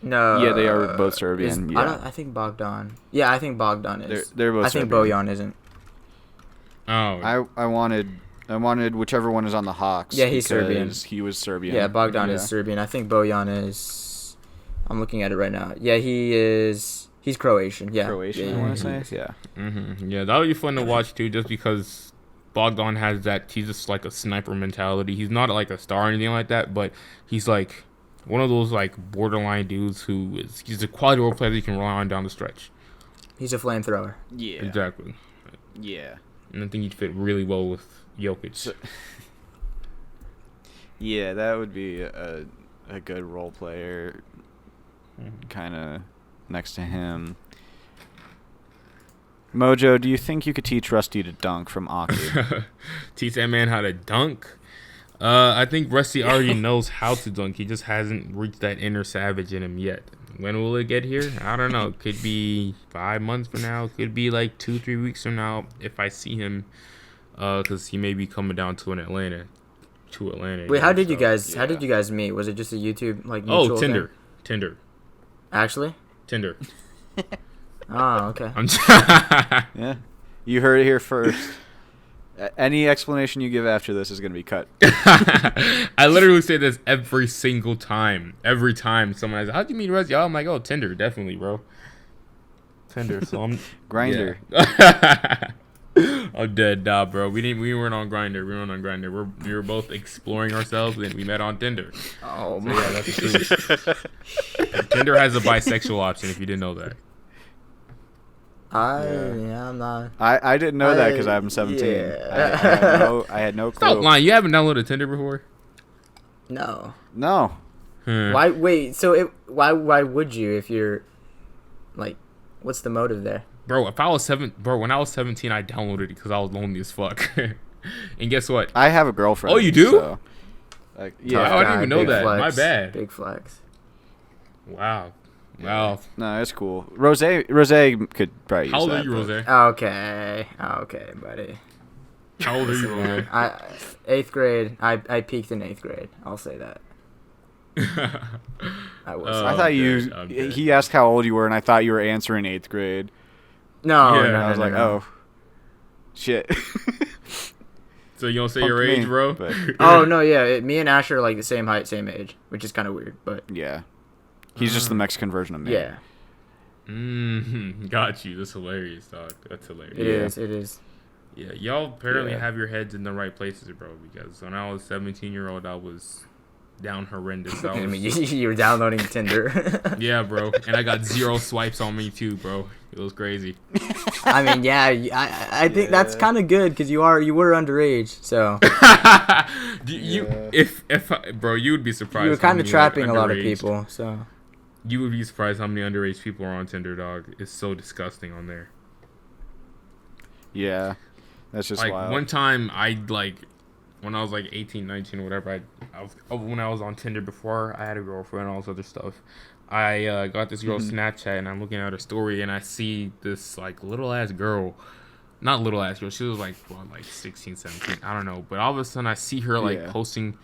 No. Yeah, they are both Serbian. Yeah. I think Bogdan. Yeah, I think Bogdan is. They're both I think Serbian. Bojan isn't. Oh, I wanted whichever one is on the Hawks. Yeah, he's Serbian. because He was Serbian. Yeah, Bogdan is Serbian. I think Bojan is. I'm looking at it right now. Yeah, he is. He's Croatian. Yeah. Croatian, Yeah, I want yeah. to say. Yeah. Yeah, that would be fun to watch too, just because Bogdan has that. He's just like a sniper mentality. He's not like a star or anything like that, but he's like one of those like borderline dudes he's a quality role player that you can rely on down the stretch. He's a flamethrower. Yeah. Exactly. Yeah. And I think he'd fit really well with Jokic. Yeah, that would be a good role player, kind of next to him. Mojo, do you think you could teach Rusty to dunk from Aki? Teach that man how to dunk? I think Rusty already knows how to dunk. He just hasn't reached that inner savage in him yet. When will it get here? I don't know. Could be 5 months from now. Could be like 2-3 weeks from now if I see him, because he may be coming down to Atlanta. Wait, how did you guys meet? Was it just a YouTube like? Oh, Tinder. Tinder. Actually. Tinder. Oh, okay. Yeah, you heard it here first. Any explanation you give after this is going to be cut. I literally say this every single time. Every time someone asks, "How'd you meet Rusty?" Oh, I'm like, "Oh, Tinder, definitely, bro." Tinder, so I'm Grinder. Yeah. I'm dead, nah, bro. We weren't on Grinder. We weren't on Grinder. We were both exploring ourselves, and we met on Tinder. Oh, so, yeah, that's true. Tinder has a bisexual option. If you didn't know that. I'm not. I didn't know that because I'm 17. Yeah. I had no clue. Stop lying. You haven't downloaded Tinder before? No. No. Why? Wait. So why would you if you're like, what's the motive there? Bro, when I was 17, I downloaded it because I was lonely as fuck. And guess what? I have a girlfriend. Oh, you do? So, yeah. Oh, I didn't even know that. Flex. My bad. Big flex. Wow. No, it's cool. Rose could probably use How old that, are you, Rose? Okay, buddy. How old are you, Rose? 8th grade. I peaked in 8th grade. I'll say that. I was. I thought he asked how old you were, and I thought you were answering 8th grade. No, Yeah. no, I was no, like, no. oh, shit. So you don't say Punked your age, me, bro? but- Oh no, yeah. Me and Asher are like the same height, same age, which is kind of weird, but Yeah. He's just the Mexican version of me. yeah, Got you. That's hilarious, dog. That's hilarious. it is. Yeah, y'all apparently Yeah. have your heads in the right places, bro. Because when I was 17-year-old, I was down horrendous. I mean, you were downloading Tinder. Yeah, bro. And I got 0 swipes on me too, bro. It was crazy. I mean, yeah, I think that's kind of good because you were underage, so Bro, you would be surprised. you were how kind of many, trapping a lot of underage- people. So You would be surprised how many underage people are on Tinder, dog. It's so disgusting on there. Yeah. That's just Like wild. one time, when I was like 18, 19 or whatever, when I was on Tinder before I had a girlfriend and all this other stuff, I got this girl's Snapchat and I'm looking at her story and I see this like little ass girl, not little ass girl, she was like 16, 17, I don't know, but all of a sudden I see her like posting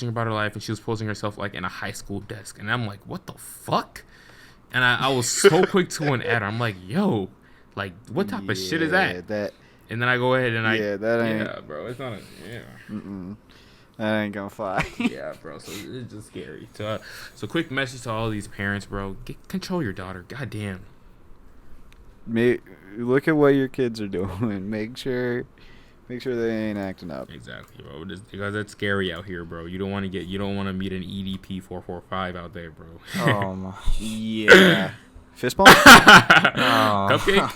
about her life, and she was posting herself like in a high school desk, and I'm like, what the fuck? And I was so quick to an ad. I'm like, yo, like what type of shit is that? And then I go ahead and bro, it's not that ain't gonna fly. yeah, bro. So it's just scary. So quick message to all these parents, bro. Control your daughter. God damn. Look at what your kids are doing. Make sure they ain't acting up. Exactly, bro. Because that's scary out here, bro. You don't want to meet an EDP 445 out there, bro. oh my, Yeah. Fist bump? Cupcake.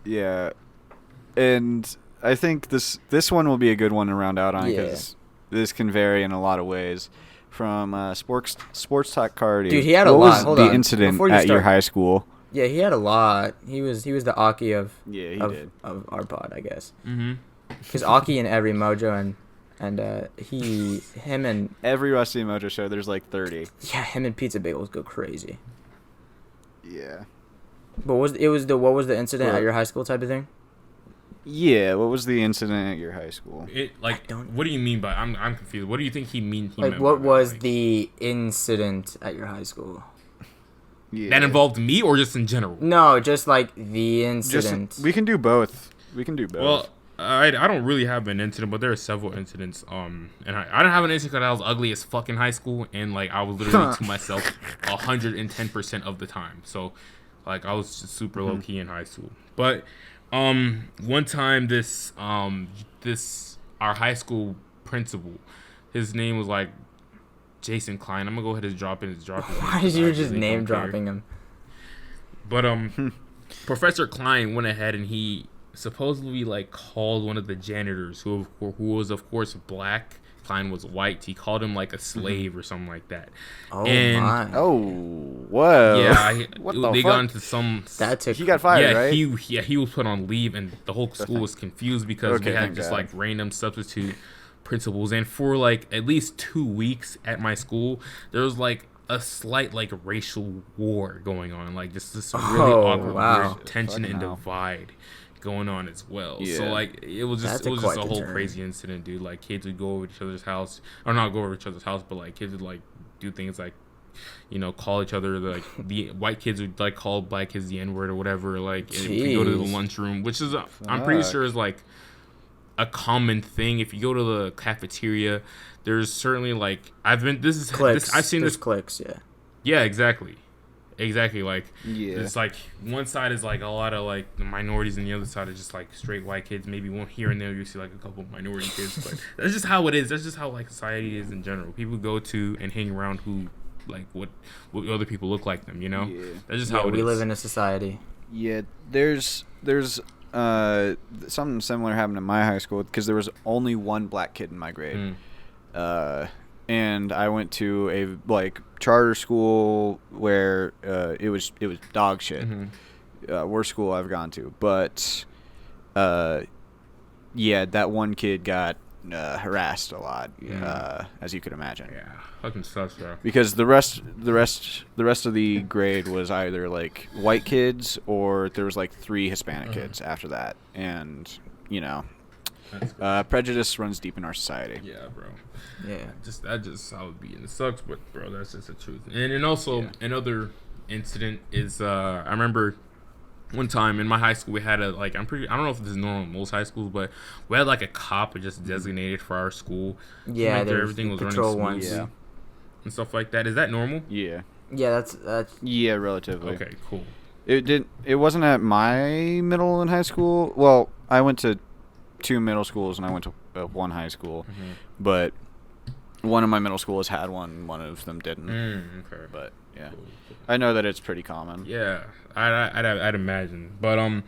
Yeah. And I think this one will be a good one to round out on because this can vary in a lot of ways. From Sports Talk Cardi. Dude, he had a what lot. was Hold the on. incident Before you at your start- high school? yeah, he had a lot. He was the Aki of Yeah, he did. of our pod, I guess. Mm-hmm. Because Aki and every Mojo and him and Every Rusty Mojo show, there's like 30. yeah, him and Pizza Bagels go crazy. Yeah. But what was the incident What? at your high school type of thing? Yeah, what was the incident at your high school? What do you mean by? I'm confused. What do you think he meant? Like, what was the incident at your high school? Yeah. that involved me or just in general? No, just like the incident. We can do both. Well, I don't really have an incident, but there are several incidents. And I don't have an incident because I was ugly as fuck in high school, and like I was literally to myself 110% of the time. So, like I was just super low key in high school. But one time this our high school principal, his name was like Jason Klein. I'm gonna go ahead and drop his Why did you just name dropping him? But Professor Klein went ahead and he supposedly like called one of the janitors who was of course black. Klein was white. He called him like a slave or something like that. Oh and, my! Oh, whoa! Yeah, what the they fuck? got into some. That took. He got fired, right? He was put on leave, and the whole school was confused because we had thank just God. like random substitute principals, and for like at least 2 weeks at my school, there was like a slight like racial war going on, like just this really awkward weird tension and divide going on as well. Yeah. So like it was just a whole crazy incident, dude. Like kids would go over each other's house, or not go over each other's house, but like kids would like do things like, you know, call each other, like the white kids would like call black kids the N-word or whatever. Like if you go to the lunchroom, which is I'm pretty sure is like a common thing. If you go to the cafeteria, there's certainly like I've seen this cliques, yeah, exactly like Yeah. it's like one side is like a lot of like the minorities and the other side is just like straight white kids. Maybe one here and there you see like a couple minority kids, but that's just how it is. That's just how like society is in general. People go to and hang around who like what other people look like them, you know. That's just how it is. We live in a society. Yeah, there's something similar happened in my high school because there was only one black kid in my grade. And I went to a like charter school where it was dog shit. Worst school I've gone to, but yeah, that one kid got harassed a lot, as you could imagine. Yeah, fucking sucks, bro. Because the rest of the grade was either like white kids or there was like 3 Hispanic kids after that, and you know, prejudice runs deep in our society. Yeah, bro. Yeah. That's just how it be, and it sucks, but bro, that's just the truth. And also another incident is I remember one time in my high school we had I don't know if this is normal in most high schools, but we had like a cop just designated for our school. Yeah, everything was running smoothly and stuff like that. Is that normal? Yeah. Yeah, that's Yeah, relatively. Okay, cool. It wasn't at my middle and high school. Well, I went to 2 middle schools and I went to 1 high school, but one of my middle schools had one of them didn't. Okay. But yeah, Cool. I know that it's pretty common. Yeah, I'd imagine. But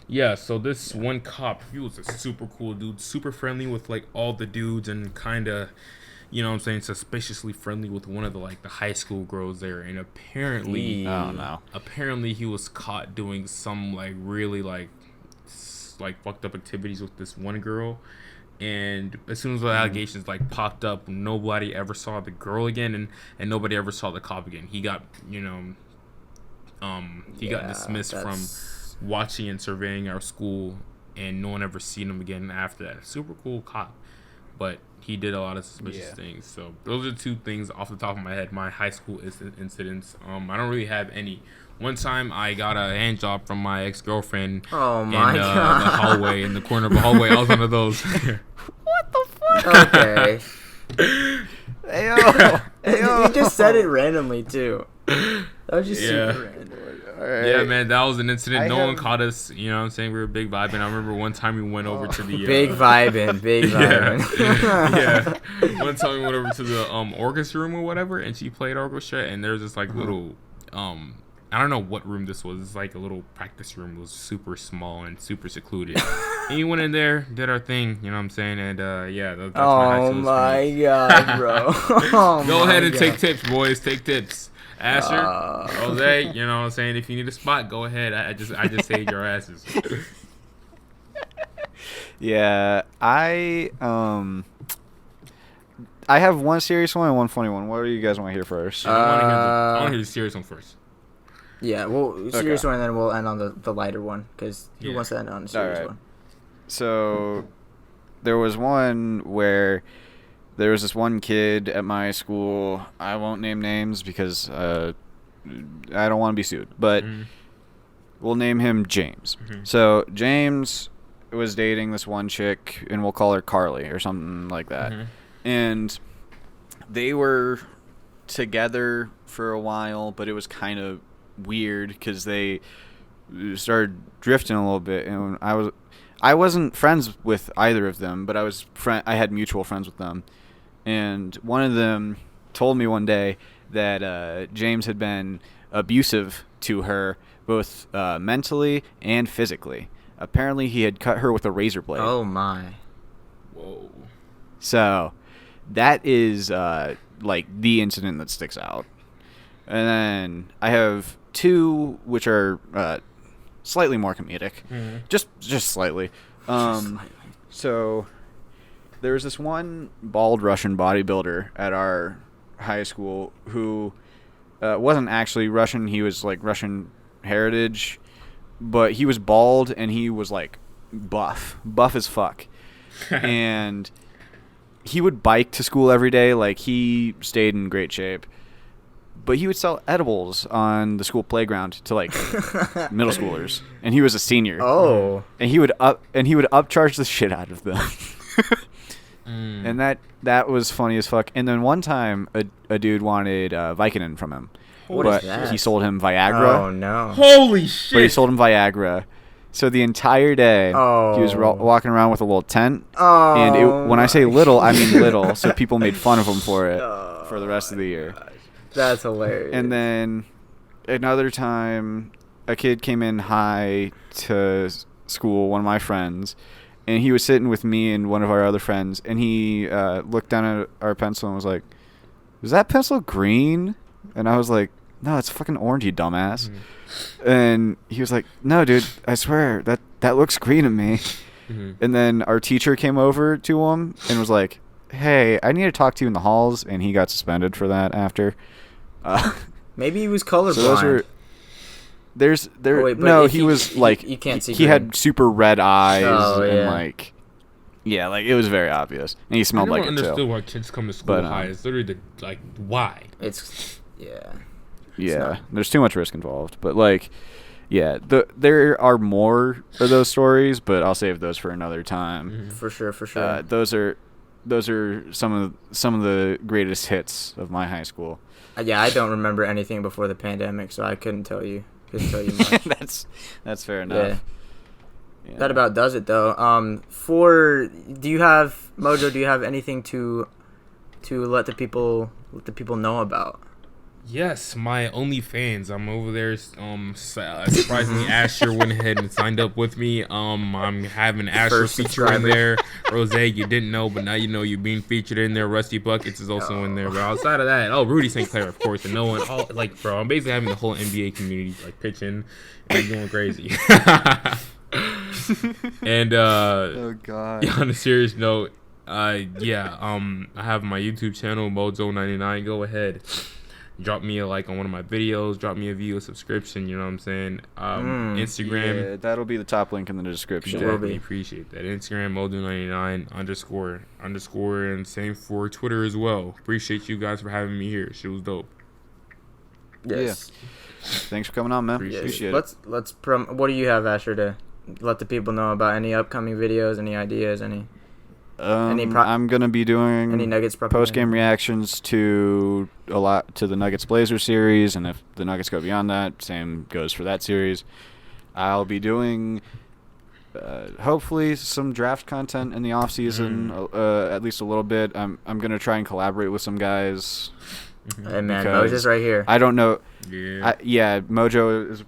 yeah. So this one cop, he was a super cool dude, super friendly with like all the dudes, and kind of, you know what I'm saying, suspiciously friendly with one of the like the high school girls there. And apparently, apparently he was caught doing some like really like fucked up activities with this one girl. And as soon as the allegations like popped up, nobody ever saw the girl again, and nobody ever saw the cop again. He got, you know, got dismissed from watching and surveying our school, and no one ever seen him again after that. Super cool cop, but he did a lot of suspicious things. So those are 2 things off the top of my head. My high school incidents. I don't really have any. One time I got a hand job from my ex-girlfriend Oh my in God. the hallway, in the corner of the hallway. I was one of those. What the fuck? okay. Ayo. You just said it randomly too. That was just super random. All right. Yeah, man, that was an incident. No one have- caught us. You know what I'm saying? We were big vibing. I remember one time we went over to the... Big vibing. yeah. One time we went over to the orchestra room or whatever, and she played orchestra, and there's this like little... I don't know what room this was. It's like a little practice room. It was super small and super secluded. And we went in there, did our thing, you know what I'm saying? And yeah, that's my high Oh school my experience. God, bro. Oh Go my ahead and God. take tips, boys. Take tips. Asher, Jose, you know what I'm saying? If you need a spot, go ahead. I just saved your asses. Yeah, I have one serious one and one funny one. What do you guys want to hear first? I want to hear the serious one first. Yeah, well, serious Okay. one, and then we'll end on the lighter one, because who wants to end on a serious Alright. one? So there was one where there was this one kid at my school. I won't name names because I don't want to be sued, but we'll name him James. So James was dating this one chick, and we'll call her Carly or something like that. And they were together for a while, but it was kind of weird because they started drifting a little bit, and I wasn't friends with either of them, but I had mutual friends with them, and one of them told me one day that James had been abusive to her both mentally and physically. Apparently, he had cut her with a razor blade. Oh my. Whoa. So that is like the incident that sticks out. And then I have two which are slightly more comedic. Mm-hmm. Just slightly. So there was this one bald Russian bodybuilder at our high school who wasn't actually Russian. He was like Russian heritage, but he was bald and he was like buff as fuck. And he would bike to school every day. Like, he stayed in great shape, but he would sell edibles on the school playground to like middle schoolers, and he was a senior. Oh. And he would upcharge the shit out of them. And that was funny as fuck. And then one time a dude wanted Vicodin from him. What but is that? he sold him Viagra. Oh no. Holy shit. But he sold him Viagra. So the entire day, he was walking around with a little tent. Oh. And when I say little, I mean little. So people made fun of him for it for the rest of the year. That's hilarious. And then another time, a kid came in high to school, one of my friends, and he was sitting with me and one of our other friends, and he looked down at our pencil and was like, "Is that pencil green?" And I was like, "No, it's fucking orange, you dumbass." And he was like, "No, dude, I swear, that looks green to me." And then our teacher came over to him and was like, "Hey, I need to talk to you in the halls," and he got suspended for that after. Maybe he was colorblind. So those are... wait, but no, if he he- was he- like... you can't see He had green. super red eyes Oh, and yeah. like... Yeah, like, it was very obvious. And he I smelled never like it, understood too. why kids come to school But, high. It's literally like, why? It's yeah. Yeah, not- there's too much risk involved. But, like... Yeah, there are more of those stories, but I'll save those for another time. For sure. Those are some of the greatest hits of my high school. Yeah, I don't remember anything before the pandemic, so I couldn't tell you much. That's fair enough. Yeah. That about does it though. Do you have anything to let the people know about? Yes, my OnlyFans. I'm over there. Surprisingly, Asher went ahead and signed up with me. I'm having Asher First feature in subscriber. there. Rose, you didn't know, but now you know you're being featured in there. Rusty Buckets is also in there. But outside of that, Rudy St. Clair, of course, and no one. Bro, I'm basically having the whole NBA community like pitching and going crazy. And Oh God. on a serious note, I have my YouTube channel, Mojo99. Go ahead. Drop me a like on one of my videos. Drop me a view, a subscription. You know what I'm saying? Instagram. Yeah, that'll be the top link in the description. It will be. Definitely appreciate that. Instagram, Mojo99 _ and same for Twitter as well. Appreciate you guys for having me here. Shit was dope. Yes. Thanks for coming on, man. Appreciate Appreciate Let's what do you have, Asher, to let the people know about any upcoming videos, any ideas, any it. any I'm gonna be doing Nuggets propaganda? post game reactions to the Nuggets Blazers series, and if the Nuggets go beyond that, same goes for that series. I'll be doing hopefully some draft content in the off season, at least a little bit. I'm gonna try and collaborate with some guys. Hey man, because Mojo's right here. I don't know. Yeah. Mojo is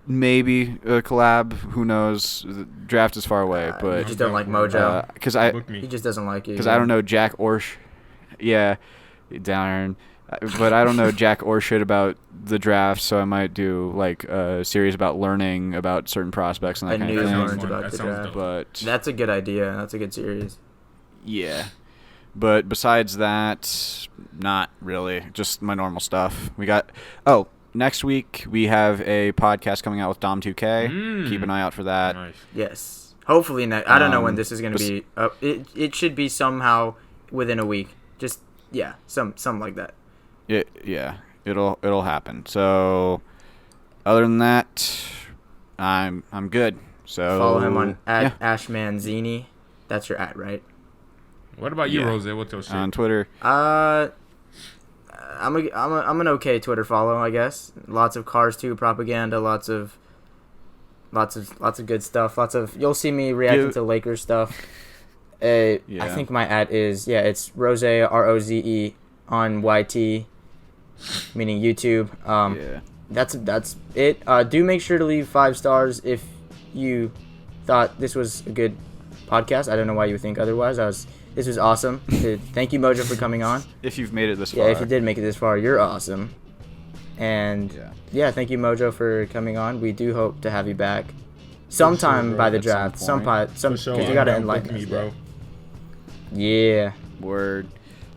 maybe a collab. Who knows? The draft is far away, You but just don't like Mojo. because Book He me. just doesn't like you. I don't know Jack Orsh. Yeah, darn. But I don't know Jack or shit about the draft, so I might do like a series about learning about certain prospects and that A kind news of thing. orange fun. about That the sounds draft. dope. But That's a good idea. That's a good series. yeah. But besides that, not really. Just my normal stuff. We got next week we have a podcast coming out with Dom2K. Keep an eye out for that. Nice. Yes. Hopefully next. I don't know when this is going to bes- be up. It should be somehow within a week. Just something like that. It'll happen. So other than that, I'm good. So Follow him on yeah, @AshmanZini. That's your @ right? What about you, Yeah. Rose? What's your shit? on Twitter. I'm an okay Twitter follow, I guess. Lots of Cars 2 propaganda, lots of good stuff. You'll see me reacting to Lakers stuff. I think my @ is it's Rose ROZE on YT, meaning YouTube. that's it. Do make sure to leave 5 stars if you thought this was a good podcast. I don't know why you would think otherwise. This was awesome. Thank you, Mojo, for coming on. If you've made it this far. Yeah, if you did make it this far, you're awesome. And yeah, thank you, Mojo, for coming on. We do hope to have you back sometime by the At some draft. Some point. because For sure. you gotta I'm enlighten booking us, me, bro. Yeah. Word.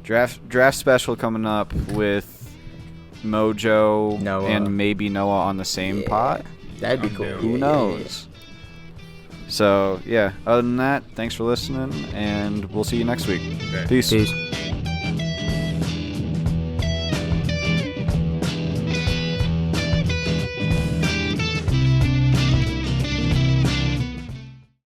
Draft special coming up with Mojo Noah. and maybe Noah on the same Yeah. pot. That'd be I'm cool. down. Who Yeah, knows? So, yeah, other than that, thanks for listening, and we'll see you next week. Okay. Peace. Peace.